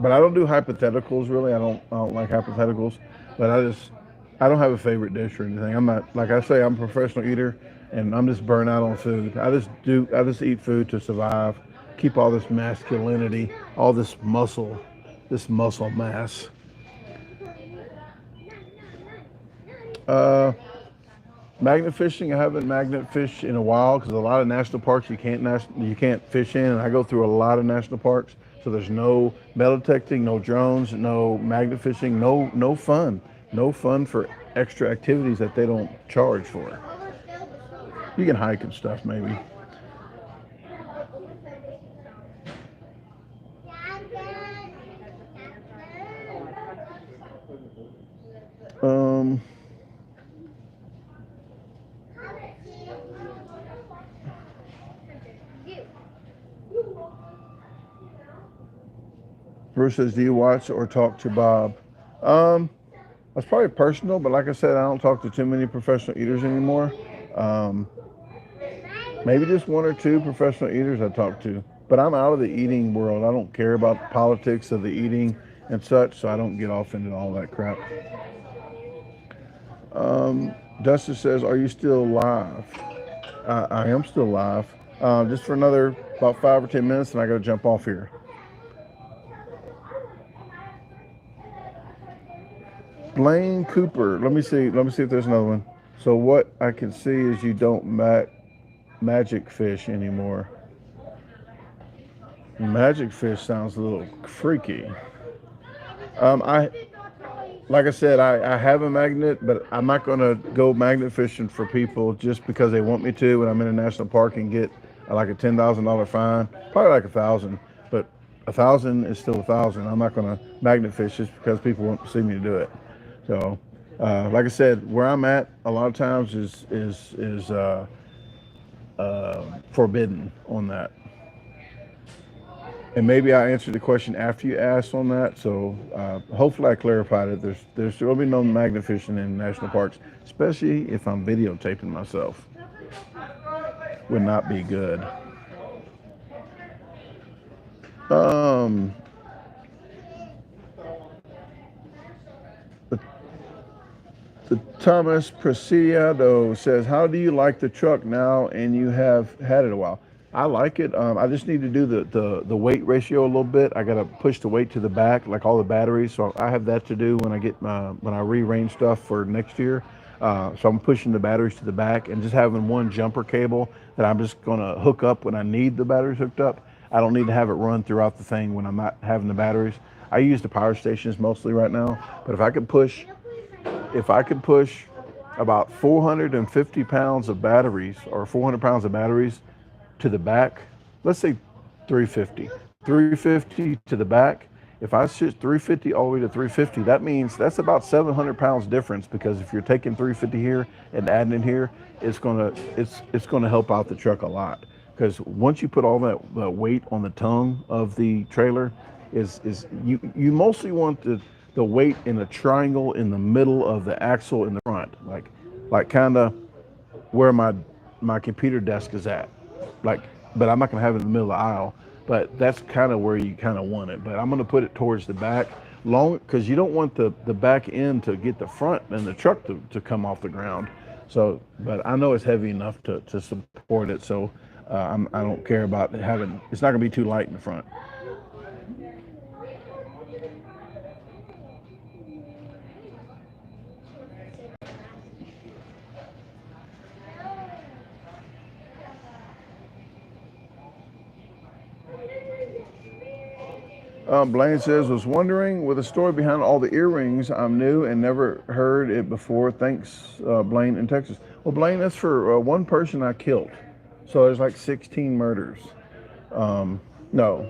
But I don't do hypotheticals really. I don't like hypotheticals. But I don't have a favorite dish or anything. I'm not, like I say, I'm a professional eater, and I'm just burnt out on food. I just eat food to survive, keep all this masculinity, all this muscle mass. Magnet fishing, I haven't magnet fished in a while because a lot of national parks you can't fish in, and I go through a lot of national parks, so there's no metal detecting, no drones, no magnet fishing, no fun for extra activities that they don't charge for. You can hike and stuff maybe. Bruce says, do you watch or talk to Bob? That's probably personal, but like I said, I don't talk to too many professional eaters anymore. Maybe just one or two professional eaters I talk to. But I'm out of the eating world. I don't care about politics of the eating and such, so I don't get off into all that crap. Dustin says, are you still live? I am still live. Just for another about 5 or 10 minutes, and I got to jump off here. Blaine Cooper. Let me see if there's another one. So what I can see is you don't magic fish anymore. Magic fish sounds a little freaky. Like I said, I have a magnet, but I'm not going to go magnet fishing for people just because they want me to when I'm in a national park and get like a $10,000 fine, probably like $1,000. But 1,000 is still 1,000. I'm not going to magnet fish just because people want to see me do it. So, like I said, where I'm at a lot of times is forbidden on that. And maybe I answered the question after you asked on that. So hopefully I clarified it. There's going to be no magnet fishing in national parks, especially if I'm videotaping myself. Would not be good. Um, the Thomas Preciado says, "How do you like the truck now? And you have had it a while." I like it. I just need to do the weight ratio a little bit. I got to push the weight to the back, like all the batteries. So I have that to do when I get when I rearrange stuff for next year. So I'm pushing the batteries to the back and just having one jumper cable that I'm just going to hook up when I need the batteries hooked up. I don't need to have it run throughout the thing when I'm not having the batteries. I use the power stations mostly right now, but if I could push about 450 pounds of batteries or 400 pounds of batteries to the back, let's say 350 to the back. If I switch 350 all the way to 350, that means that's about 700 pounds difference, because if you're taking 350 here and adding in here, it's gonna help out the truck a lot. Because once you put all that weight on the tongue of the trailer, is you mostly want the weight in a triangle in the middle of the axle in the front, like kind of where my computer desk is at, like, but I'm not gonna have it in the middle of the aisle, but that's kind of where you kind of want it. But I'm gonna put it towards the back, long, because you don't want the back end to get the front and the truck to come off the ground. So, but I know it's heavy enough to support it, so I don't care about having, it's not gonna be too light in the front. Blaine says, "Was wondering with the story behind all the earrings. I'm new and never heard it before. Thanks, Blaine in Texas." Well, Blaine, that's for one person I killed. So there's like 16 murders. No.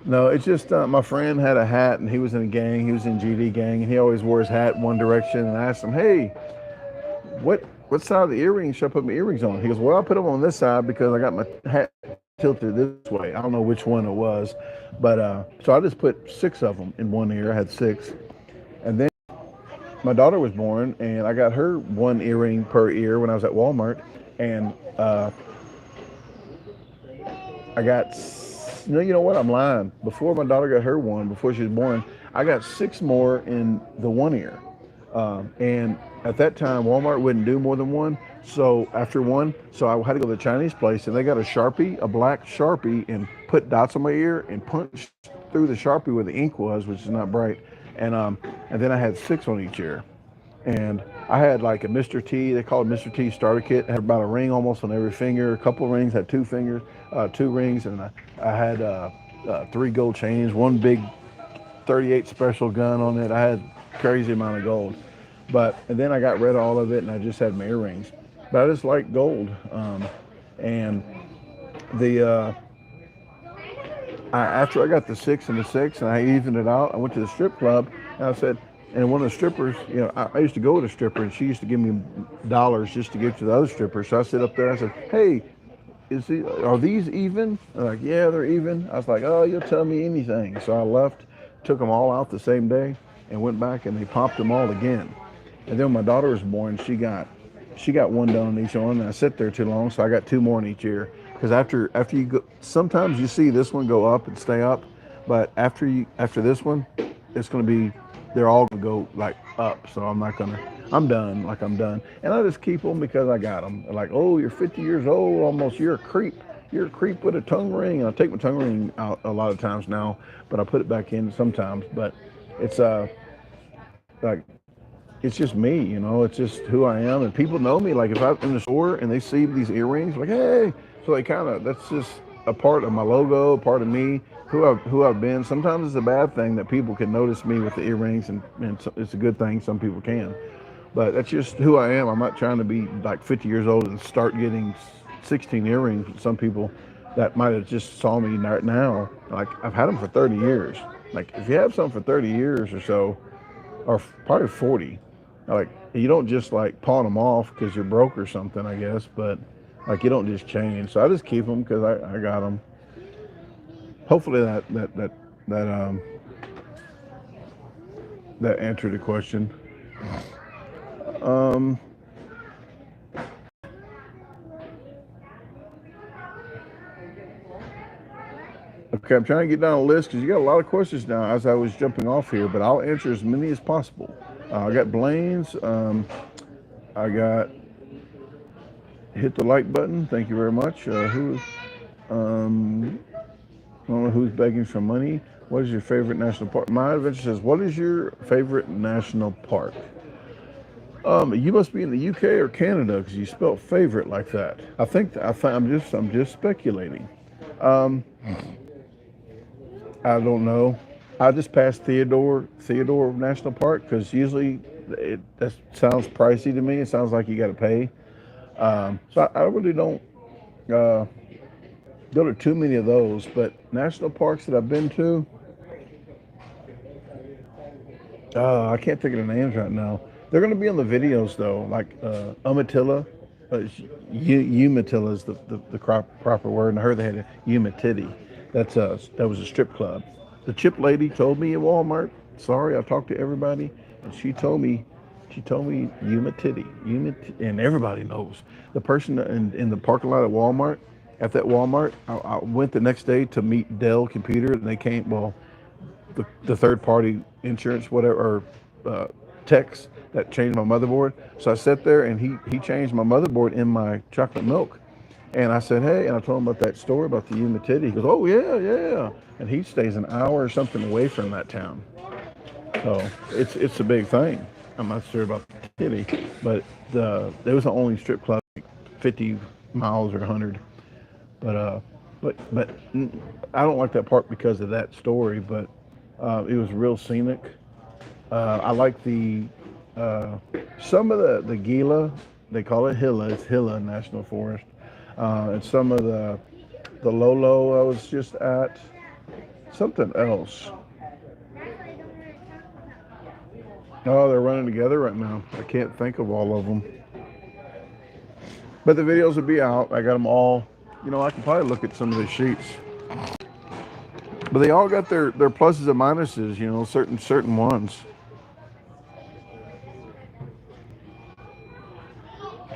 No, it's just my friend had a hat and he was in a gang. He was in GD gang and he always wore his hat in one direction. And I asked him, "Hey, what side of the earrings should I put my earrings on?" He goes, "Well, I put them on this side because I got my hat tilted this way." I don't know which one it was, but so I just put 6 of them in one ear. I had 6, and then my daughter was born, and I got her 1 earring per ear when I was at Walmart, and I got, no, you know what? I'm lying. Before my daughter got her one, before she was born, I got 6 more in the 1 ear. And at that time, Walmart wouldn't do more than 1. So after 1, so I had to go to the Chinese place, and they got a Sharpie, a black Sharpie, and put dots on my ear and punched through the Sharpie where the ink was, which is not bright. And then I had 6 on each ear. And I had like a Mr. T, they call it Mr. T starter kit. It had about a ring almost on every finger, a couple of rings, had 2 fingers, 2 rings, and I had 3 gold chains, 1 big 38 special gun on it. I had crazy amount of gold. And then I got rid of all of it and I just had my earrings. But I just like gold. And after I got the 6 and the 6 and I evened it out, I went to the strip club and I said, and one of the strippers, you know, I used to go with a stripper and she used to give me dollars just to give to the other strippers. So I sit up there, I said, "Hey, are these even?" They're like, "Yeah, they're even." I was like, "Oh, you'll tell me anything." So I left, took them all out the same day and went back and they popped them all again. And then when my daughter was born, she got 1 done on each arm, and I sit there too long, so I got 2 more in each ear. Because after you go, sometimes you see this one go up and stay up, but after this one, it's going to be, they're all going to go like up. So I'm done. Like, I'm done. And I just keep them because I got them. Like, "Oh, you're 50 years old almost. You're a creep. You're a creep with a tongue ring." And I take my tongue ring out a lot of times now, but I put it back in sometimes. But it's like, it's just me, you know, it's just who I am. And people know me. Like if I'm in the store and they see these earrings, like, "Hey," so they that's just a part of my logo, part of me, who I've been. Sometimes it's a bad thing that people can notice me with the earrings, and it's a good thing some people can. But that's just who I am. I'm not trying to be like 50 years old and start getting 16 earrings. Some people that might have just saw me right now. Like I've had them for 30 years. Like if you have something for 30 years or so, or probably 40, like you don't just like pawn them off because you're broke or something, I guess. But like you don't just change. So I just keep them because I got them. Hopefully that that answered the question. Um, Okay, I'm trying to get down a list because you got a lot of questions now as I was jumping off here, but I'll answer as many as possible. I got Blaine's. I got hit the like button. Thank you very much. Um, I don't know who's begging for money. What is your favorite national park? My adventure says, what is your favorite national park? You must be in the UK or Canada because you spelled favorite like that. I'm just speculating. Um, I don't know. I just passed Theodore National Park because usually that sounds pricey to me. It sounds like you got to pay. So I really don't uh, go to too many of those. But national parks that I've been to, I can't think of the names right now. They're going to be on the videos though, like Umatilla. Umatilla is the proper word, and I heard they had a Umatitty. That was a strip club. The chip lady told me at Walmart. Sorry, I talked to everybody, and she told me Umatitty, and everybody knows. The person in the parking lot at Walmart, at that Walmart, I went the next day to meet Dell Computer, and they came. Well, the third party insurance, whatever, or techs that changed my motherboard. So I sat there and he changed my motherboard in my chocolate milk. And I said, hey, and I told him about that story about the Umatitty. He goes, oh, yeah, yeah. And he stays an hour or something away from that town. So it's a big thing. I'm not sure about the titty, but there was the only strip club, like 50 miles or 100. But I don't like that part because of that story, but it was real scenic. I like some of the Gila, they call it Hilla, it's Hilla National Forest. And some of the Lolo I was just at, something else. Oh, they're running together right now. I can't think of all of them. But the videos will be out. I got them all. I can probably look at some of the sheets. But they all got their pluses and minuses, certain ones.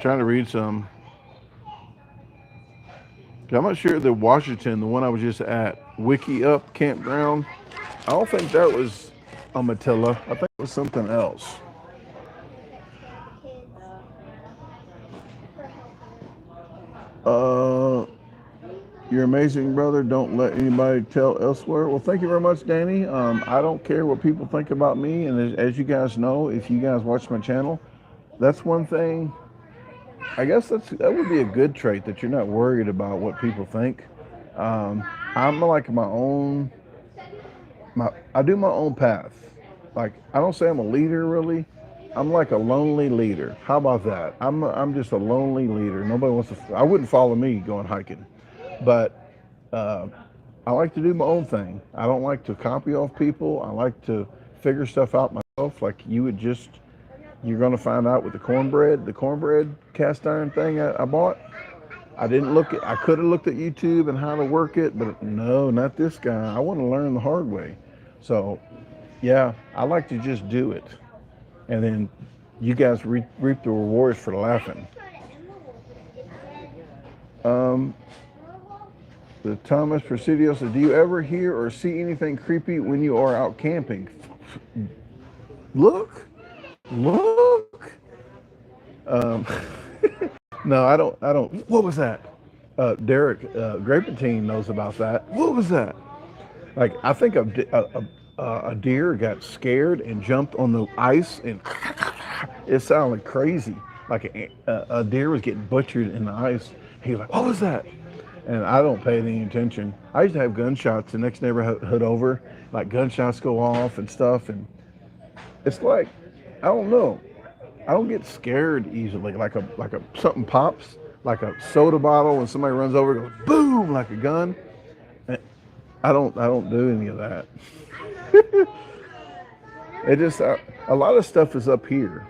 Trying to read some. I'm not sure the Washington, the one I was just at, Wiki Up Campground. I don't think that was Umatilla. I think it was something else. You're amazing, brother. Don't let anybody tell elsewhere. Well, thank you very much, Danny. I don't care what people think about me. And as you guys know, if you guys watch my channel, that's one thing. I guess that would be a good trait, that you're not worried about what people think. I'm like I do my own path. Like, I don't say I'm a leader really. I'm like a lonely leader. How about that? I'm just a lonely leader. Nobody wants to. I wouldn't follow me going hiking, but I like to do my own thing. I don't like to copy off people. I like to figure stuff out myself. Like you're going to find out with the cornbread cast iron thing I bought. I could have looked at YouTube and how to work it, but no, not this guy. I want to learn the hard way. So, yeah, I like to just do it. And then you guys reap the rewards for laughing. The Thomas Presidio says, do you ever hear or see anything creepy when you are out camping? Look. No, I don't. What was that? Derek Grapentine knows about that. What was that? Like, I think a deer got scared and jumped on the ice, and it sounded crazy. Like a deer was getting butchered in the ice. He was like, what was that? And I don't pay any attention. I used to have gunshots the next neighborhood over. Like, gunshots go off and stuff, and it's like, I don't know. I don't get scared easily. Like something pops, like a soda bottle when somebody runs over, it goes boom like a gun. I don't do any of that. It just a lot of stuff is up here.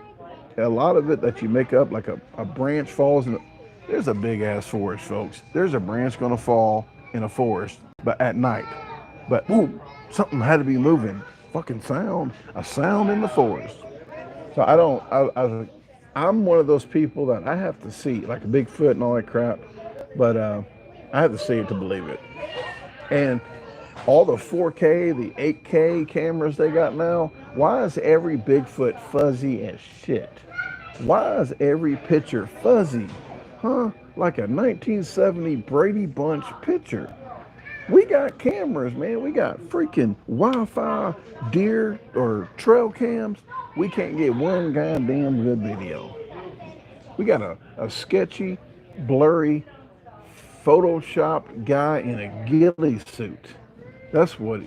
A lot of it that you make up, like a branch falls in. There's a big ass forest, folks. There's a branch gonna fall in a forest, but at night. But ooh, something had to be moving. Fucking sound, a sound in the forest. So I don't. I'm one of those people that I have to see, like a Bigfoot and all that crap. But I have to see it to believe it. And all the 4K, the 8K cameras they got now, why is every Bigfoot fuzzy as shit? Why is every picture fuzzy? Huh? Like a 1970 Brady Bunch picture. We got cameras, man. We got freaking Wi-Fi deer or trail cams. We can't get one goddamn good video. We got a sketchy, blurry, photoshopped guy in a ghillie suit. That's what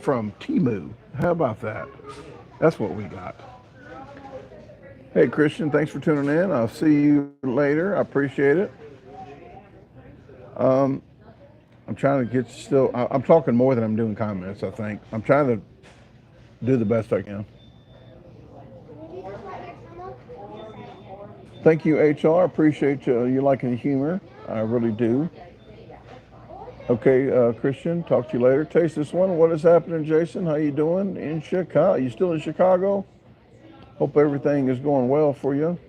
from Timu. How about that? That's what we got. Hey Christian, thanks for tuning in. I'll see you later. I appreciate it. I'm trying to get still. I'm talking more than I'm doing comments. I think I'm trying to do the best I can. Thank you, HR. Appreciate you liking the humor. I really do. Okay, Christian, talk to you later. Taste this one. What is happening, Jason? How you doing in Chicago? You still in Chicago? Hope everything is going well for you.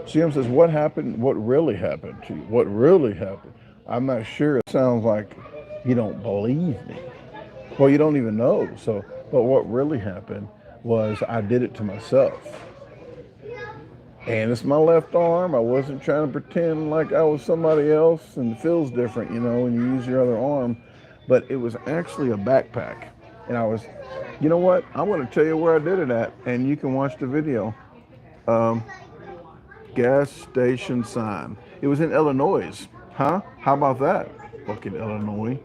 CM says, what happened? What really happened to you? What really happened? I'm not sure. It sounds like you don't believe me. Well, you don't even know. So, but what really happened was I did it to myself. And it's my left arm. I wasn't trying to pretend like I was somebody else, and it feels different, when you use your other arm. But it was actually a backpack. And I was, you know what? I'm going to tell you where I did it at, and you can watch the video. Gas station sign. It was in Illinois. Huh? How about that? Fucking Illinois.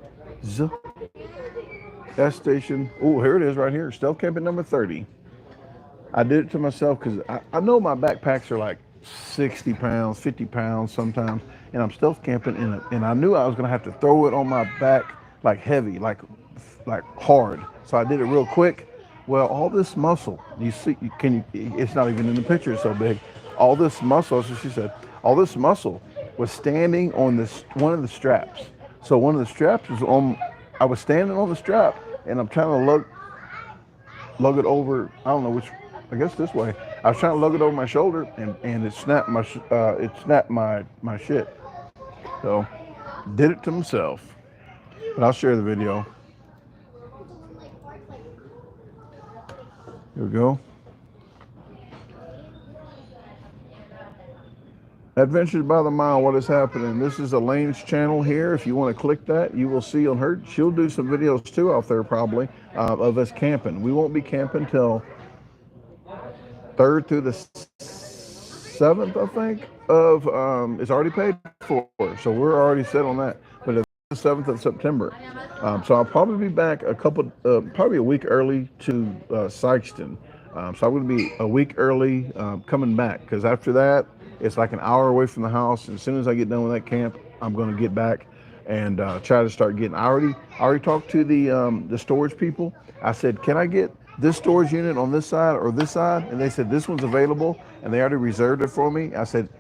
Gas station. Oh, here it is right here. Stealth camping number 30. I did it to myself because I know my backpacks are like 60 pounds, 50 pounds sometimes, and I'm stealth camping in it, and I knew I was gonna have to throw it on my back like heavy, like hard. So I did it real quick. Well, all this muscle, you see, it's not even in the picture, it's so big. All this muscle, so she said, all this muscle was standing on one of the straps. So one of the straps was on, I was standing on the strap, and I'm trying to lug it over, I don't know which, I guess this way. I was trying to lug it over my shoulder, and it snapped my shit. So did it to myself. But I'll share the video. Here we go. Adventures by the Mile, what is happening? This is Elaine's channel here. If you want to click that, you will see on her. She'll do some videos too out there probably of us camping. We won't be camping till 3rd through the 7th, I think, of, it's already paid for, so we're already set on that. But it's the 7th of September. So I'll probably be back probably a week early to Sikeston. So I'm going to be a week early coming back, because after that, it's like an hour away from the house. And as soon as I get done with that camp, I'm going to get back and try to start getting. I already talked to the storage people. I said, can I get this storage unit on this side or this side? And they said, this one's available, and they already reserved it for me. I said,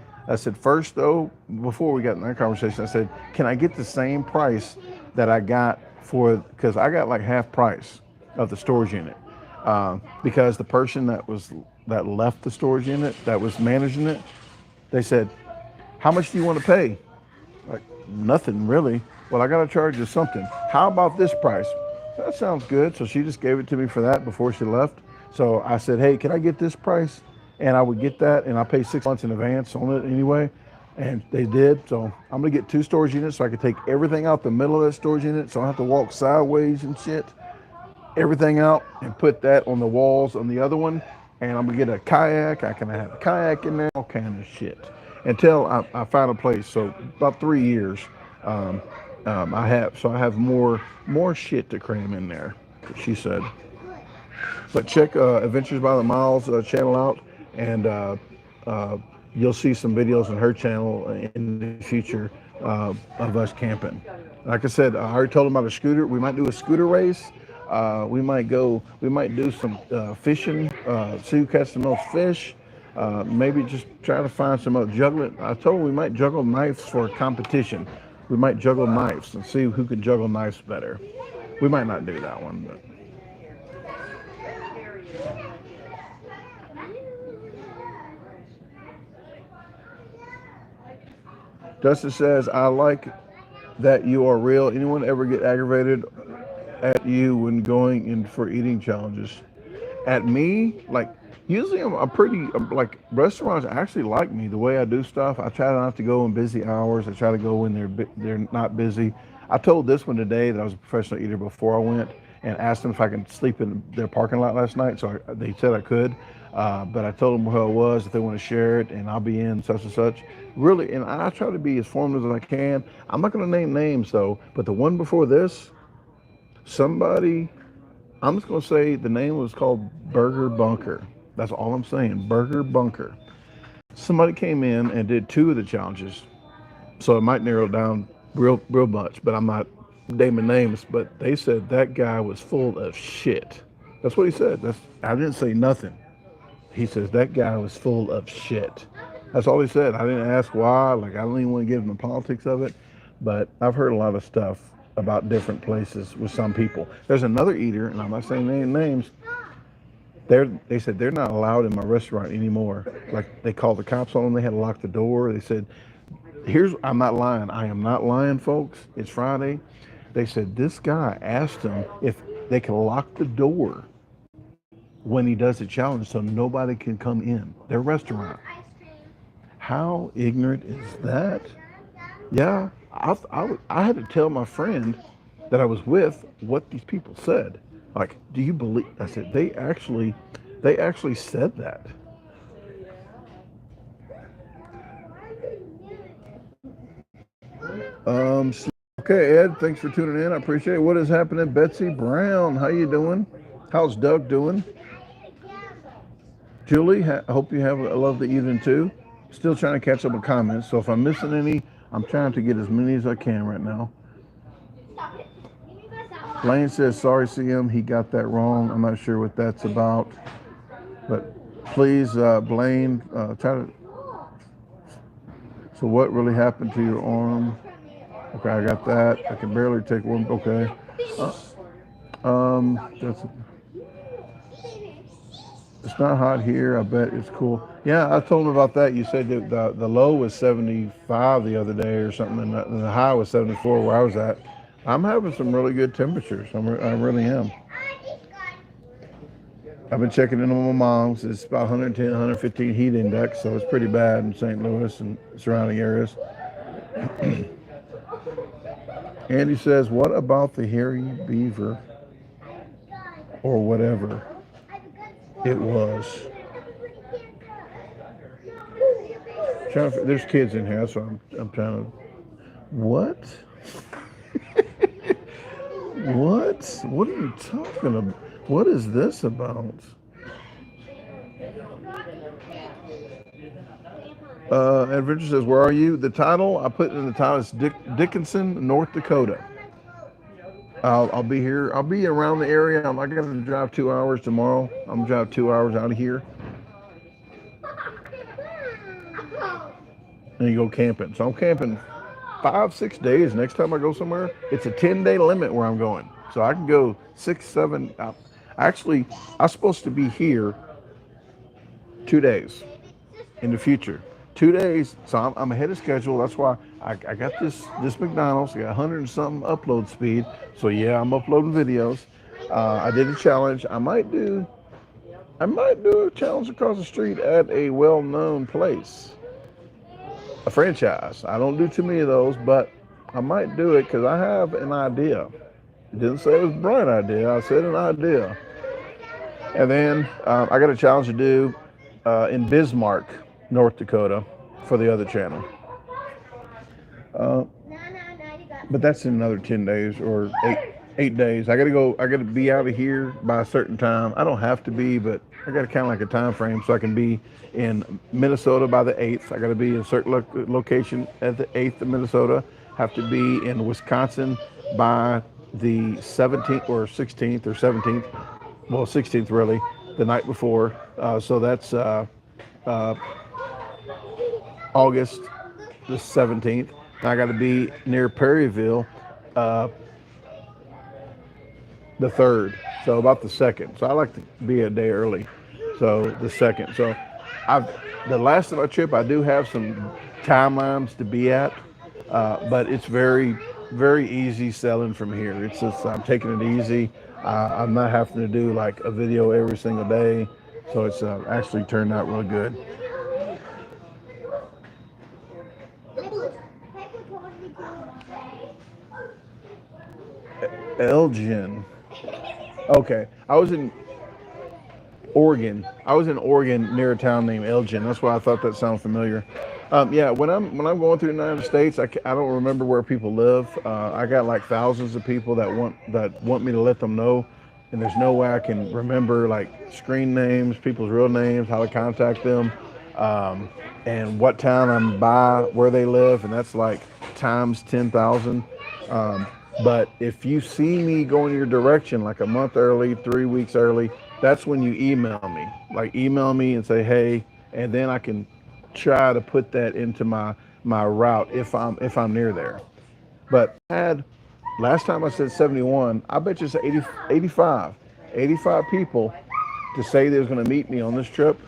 first though, before we got in that conversation, I said, can I get the same price that I got because I got like half price of the storage unit. Because the person that left the storage unit, that was managing it, they said, how much do you want to pay? Like, nothing really. Well, I got to charge you something. How about this price? That sounds good. So she just gave it to me for that before she left. So I said, hey, can I get this price? And I would get that, and I pay 6 months in advance on it anyway. And they did. So I'm going to get 2 storage units so I can take everything out the middle of that storage unit so I don't have to walk sideways and shit. Everything out and put that on the walls on the other one. And I'm going to get a kayak. I can have a kayak in there, all kind of shit. Until I find a place. So about 3 years. I have more shit to cram in there, she said. But check Adventures by the Miles channel out, and you'll see some videos on her channel in the future of us camping. Like I said, I already told them about a scooter. We might do a scooter race. We might do some fishing, see who catches the most fish. Maybe just try to find some juggling. I told them we might juggle knives for a competition. We might juggle knives and see who can juggle knives better. We might not do that one, but. Dustin says, I like that you are real. Anyone ever get aggravated at you when going in for eating challenges? At me, like, usually I'm pretty, like, restaurants actually like me, the way I do stuff. I try not to go in busy hours. I try to go when they're not busy. I told this one today that I was a professional eater before I went and asked them if I could sleep in their parking lot last night. So they said I could. But I told them who I was, if they want to share it, and I'll be in such and such. Really, and I try to be as formal as I can. I'm not going to name names, though, but the one before this, somebody, I'm just going to say the name was called Burger Bunker. That's all I'm saying, Burger Bunker. Somebody came in and did 2 of the challenges, so it might narrow it down real much, but I'm not naming names. But they said that guy was full of shit. That's what he said. I didn't say nothing. He says that guy was full of shit. That's all he said. I didn't ask why. Like, I don't even want to get into the politics of it. But I've heard a lot of stuff about different places with some people. There's another eater, and I'm not saying any names. They said they're not allowed in my restaurant anymore. Like, they called the cops on them. They had to lock the door. They said, I'm not lying. I am not lying, folks. It's Friday. They said this guy asked them if they could lock the door when he does the challenge so nobody can come in their restaurant. How ignorant is that? Yeah, I had to tell my friend that I was with what these people said. Like, do you believe? I said, they actually said that. Okay, Ed, thanks for tuning in. I appreciate it. What is happening? Betsy Brown, how you doing? How's Doug doing? Julie, I hope you have a lovely evening too. Still trying to catch up with comments, so if I'm missing any, I'm trying to get as many as I can right now. Lane says, sorry, CM, he got that wrong. I'm not sure what that's about. But please, Blaine, try to. So what really happened to your arm? Okay, I got that. I can barely take one. Okay. That's. It's not hot here. I bet it's cool. Yeah, I told him about that. You said that the low was 75 the other day or something, and the high was 74 where I was at. I'm having some really good temperatures. I really am. I've been checking in on my mom's. It's about 110, 115 heat index, so it's pretty bad in St. Louis and surrounding areas. Andy says, what about the hairy beaver or whatever it was? There's kids in here, so I'm trying to. What? What? What are you talking about? What is this about? Adventure says, where are you? The title, I put in the title, it's Dickinson, North Dakota. I'll be here. I'll be around the area. I'm not going to drive 2 hours tomorrow. I'm going to drive 2 hours out of here. And you go camping. So I'm camping 5-6 days. Next time I go somewhere, it's a 10-day limit where I'm going. So I can go 6, 7. Actually, I'm supposed to be here 2 days in the future. 2 days. So I'm ahead of schedule. That's why I got this McDonald's. I got 100 and something upload speed. So yeah, I'm uploading videos. I did a challenge. I might do a challenge across the street at a well-known place. A franchise. I don't do too many of those, but I might do it because I have an idea. It didn't say it was a bright idea. I said an idea. And then I got a challenge to do in Bismarck, North Dakota, for the other channel. But that's in another 10 days or 8 days. I gotta be out of here by a certain time. I don't have to be, but I gotta kind of like a time frame so I can be in Minnesota by the 8th. I gotta be in a certain location at the 8th of Minnesota. Have to be in Wisconsin by the 17th or 16th or 17th. Well, 16th really, the night before. So that's uh, August the 17th. And I got to be near Perryville uh, the 3rd, so about the 2nd. So I like to be a day early, so the 2nd. So I've the last of my trip, I do have some timelines to be at, but it's very, very easy selling from here. It's just I'm taking it easy. I'm not having to do like a video every single day, so it's actually turned out really good. Elgin. Okay, I was in Oregon. I was in Oregon near a town named Elgin. That's why I thought that sounded familiar. Yeah, when I'm going through the United States, I don't remember where people live. I got like thousands of people that want me to let them know, and there's no way I can remember like screen names, people's real names, how to contact them, and what town I'm by, where they live, and that's like times 10,000. But if you see me going your direction like a month early, 3 weeks early, that's when you email me. Like email me and say, hey, and then I can try to put that into my route if I'm near there. But I had last time I said 71, I bet you it's 85 people to say they was going to meet me on this trip.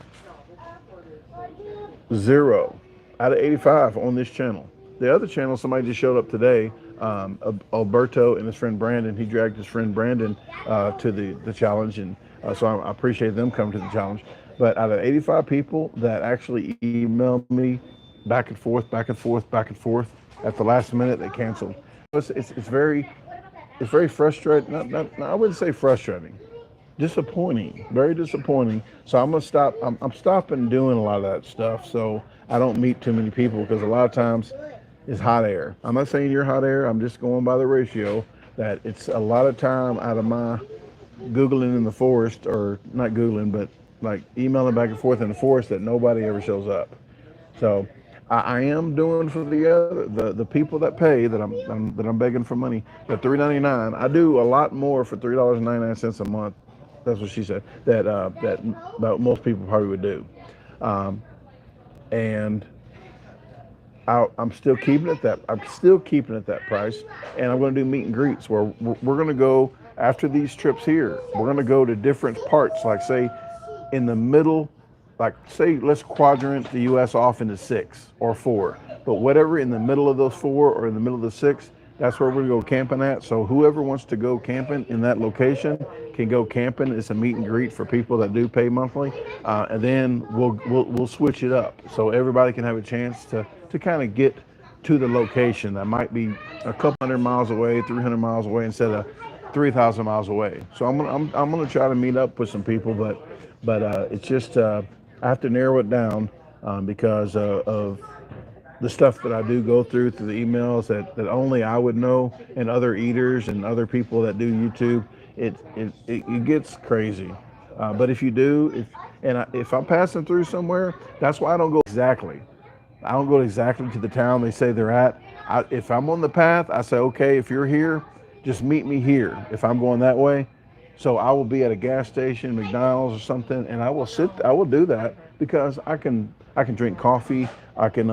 0 out of 85 on this channel. The other channel, somebody just showed up today. Alberto and his friend Brandon. He dragged his friend Brandon to the challenge, and so I appreciate them coming to the challenge. But out of 85 people that actually emailed me back and forth, back and forth, back and forth, at the last minute they canceled. It's very frustrating. I wouldn't say frustrating. Disappointing, very disappointing. So I'm gonna stop. I'm stopping doing a lot of that stuff, so I don't meet too many people because a lot of times it's hot air. I'm not saying you're hot air. I'm just going by the ratio that it's a lot of time out of my Googling in the forest, or not Googling, but like emailing back and forth in the forest that nobody ever shows up. So I am doing for the people that pay that I'm begging for money. The $3.99. I do a lot more for $3.99 a month. That's what she said. That most people probably would do, and I'm still keeping it that price, and I'm going to do meet and greets where we're going to go after these trips here. We're going to go to different parts, like say in the middle, like say let's quadrant the U.S. off into 6 or 4, but whatever in the middle of those 4 or in the middle of the 6, that's where we're going to go camping at. So whoever wants to go camping in that location can go camping. It's a meet and greet for people that do pay monthly, and then we'll switch it up so everybody can have a chance to kind of get to the location that might be a couple hundred miles away, 300 miles away instead of 3,000 miles away. So I'm gonna try to meet up with some people, but it's just I have to narrow it down because of the stuff that I do go through the emails that only I would know, and other eaters and other people that do YouTube. It gets crazy. But if you do, if I'm passing through somewhere, that's why I don't go exactly. I don't go exactly to the town they say they're at. If I'm on the path, I say, okay, if you're here, just meet me here. If I'm going that way, so I will be at a gas station, McDonald's or something, and I will do that because I can drink coffee. I can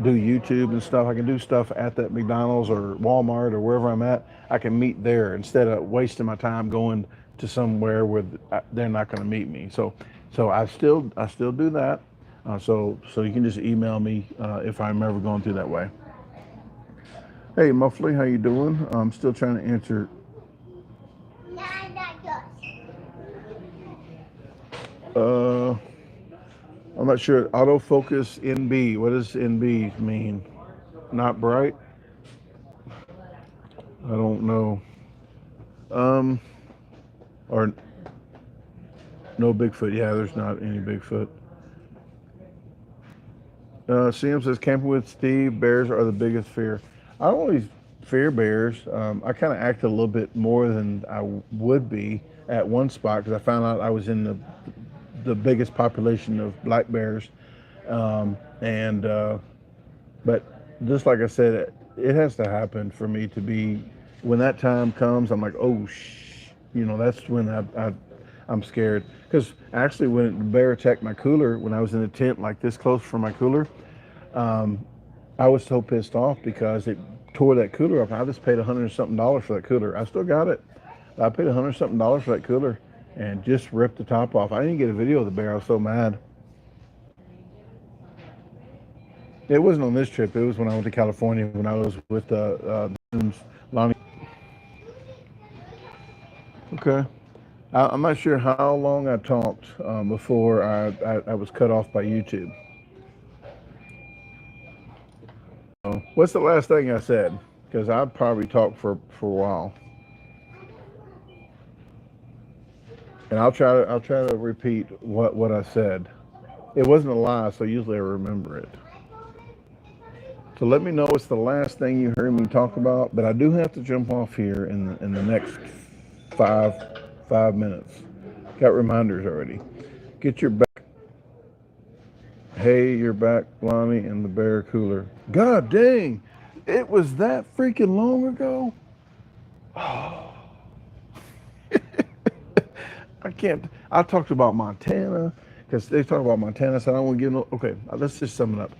do YouTube and stuff. I can do stuff at that McDonald's or Walmart or wherever I'm at. I can meet there instead of wasting my time going to somewhere where they're not going to meet me. So I still do that. So you can just email me if I'm ever going through that way. Hey Muffley, how you doing? I'm still trying to answer. I'm not sure. Autofocus NB. What does NB mean? Not bright? I don't know. Or no Bigfoot. Yeah, there's not any Bigfoot. CM says camping with Steve, bears are the biggest fear. I don't always fear bears. I kind of acted a little bit more than I would be at one spot because I found out I was in the biggest population of black bears, and but just like I said, it has to happen for me to be. When that time comes, I'm like, oh, that's when I'm scared. Because actually, when the bear attacked my cooler, when I was in a tent like this close from my cooler, um, I was so pissed off because it tore that cooler up. I just paid $100 and something for that cooler. I still got it. I paid $100 and something for that cooler and just ripped the top off. I didn't get a video of the bear. I was so mad. It wasn't on this trip. It was when I went to California when I was with Lonnie. Okay. I'm not sure how long I talked before I was cut off by YouTube. What's the last thing I said? Because I probably talked for a while. And I'll try to repeat what I said. It wasn't a lie, so usually I remember it. So let me know what's the last thing you heard me talk about. But I do have to jump off here in the next five minutes. Got reminders already. Get your back. Hey, you're back, Lonnie, and the bear cooler. God dang, it was that freaking long ago. Oh. I can't. I talked about Montana because they talk about Montana, so I don't want to give no. Okay, let's just sum it up.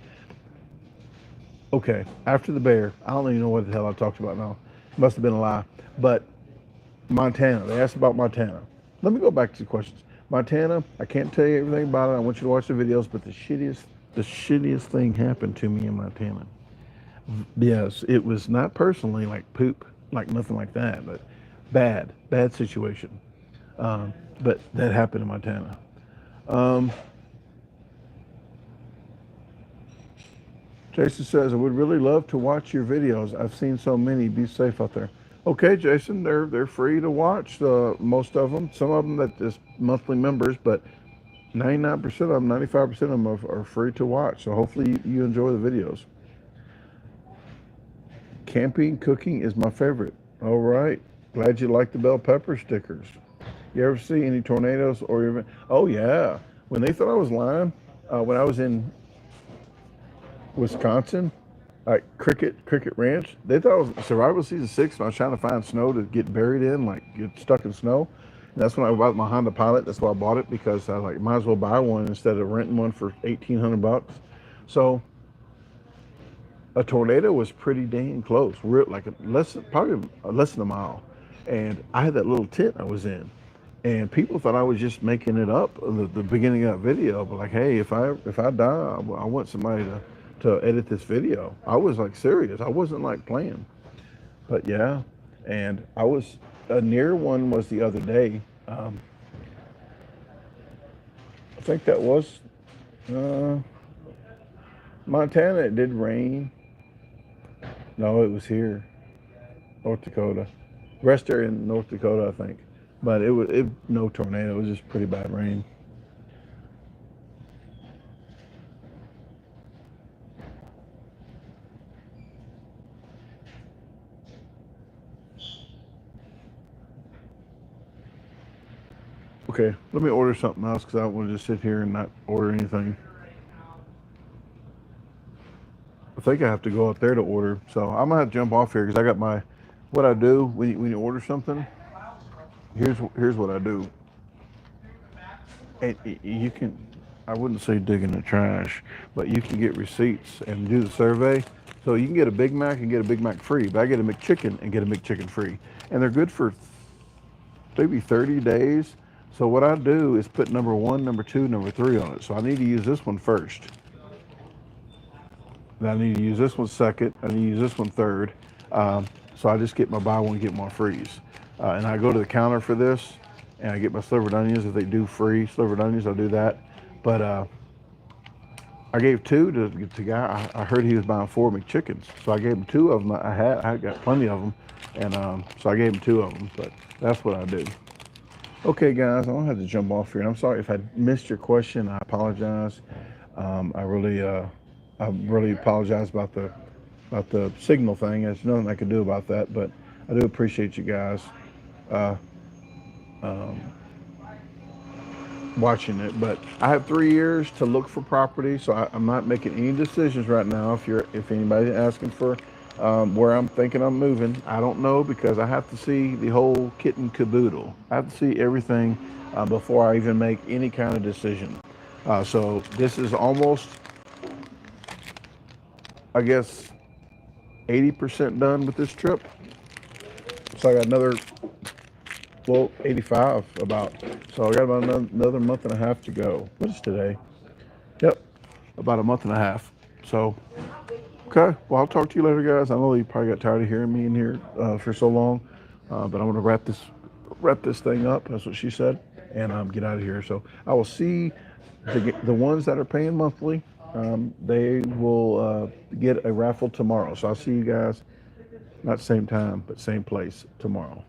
Okay, after the bear, I don't even know what the hell I talked about now. Must have been a lie. But Montana, they asked about Montana. Let me go back to the questions. Montana, I can't tell you everything about it. I want you to watch the videos, but the shittiest thing happened to me in Montana. Yes, it was not personally like poop, like nothing like that, but bad situation. But that happened in Montana. Jason says, I would really love to watch your videos. I've seen so many. Be safe out there. Okay, Jason, they're free to watch. Most of them. Some of them that is monthly members, but 99% of them, 95% of them are free to watch. So hopefully you enjoy the videos. Camping, cooking is my favorite. All right. Glad you like the bell pepper stickers. You ever see any tornadoes or even? Oh yeah. When they thought I was lying, when I was in Wisconsin, like Cricket Ranch, they thought it was survival season 6. And I was trying to find snow to get buried in, like get stuck in snow. And that's when I bought my Honda Pilot. That's why I bought it, because I like might as well buy one instead of renting one for $1,800. So a tornado was pretty dang close, like probably less than a mile. And I had that little tent I was in. And people thought I was just making it up at the beginning of that video. But like, hey, if I die, I want somebody to edit this video. I was like serious. I wasn't like playing. But yeah, and I was a near one was the other day. I think that was Montana. It did rain. No, it was here, North Dakota. Rest area in North Dakota, I think. But it was no tornado. It was just pretty bad rain. Okay, let me order something else because I don't want to just sit here and not order anything. I think I have to go up there to order, so I'm gonna have to jump off here because I got my. What I do when you order something. Here's what I do. And you can, I wouldn't say dig in the trash, but you can get receipts and do the survey. So you can get a Big Mac and get a Big Mac free, but I get a McChicken and get a McChicken free, and they're good for maybe 30 days. So what I do is put number 1, number 2, number 3 on it. So I need to use this one first. Then I need to use this one second. I need to use this one third. So I just get my buy one, get one freeze. And I go to the counter for this, and I get my slivered onions. If they do free slivered onions, I'll do that. But I gave 2 to the guy. I heard he was buying 4 McChickens, so I gave him 2 of them. I got plenty of them, and so I gave him 2 of them. But that's what I do. Okay, guys, I'm gonna have to jump off here, and I'm sorry if I missed your question. I apologize. I really apologize about the about the signal thing. There's nothing I can do about that, but I do appreciate you guys uh, um, watching it. But I have 3 years to look for property, so I'm not making any decisions right now. If anybody's asking for where I'm thinking I'm moving, I don't know because I have to see the whole kit and caboodle. I have to see everything before I even make any kind of decision. So this is almost, I guess, 80% done with this trip. So I got another, well, 85 about. So I got about another month and a half to go. What is today? Yep, about a month and a half. So, okay. Well, I'll talk to you later, guys. I know you probably got tired of hearing me in here for so long, but I'm gonna wrap this thing up. That's what she said, and get out of here. So I will see the ones that are paying monthly. They will get a raffle tomorrow. So I'll see you guys, not same time, but same place tomorrow.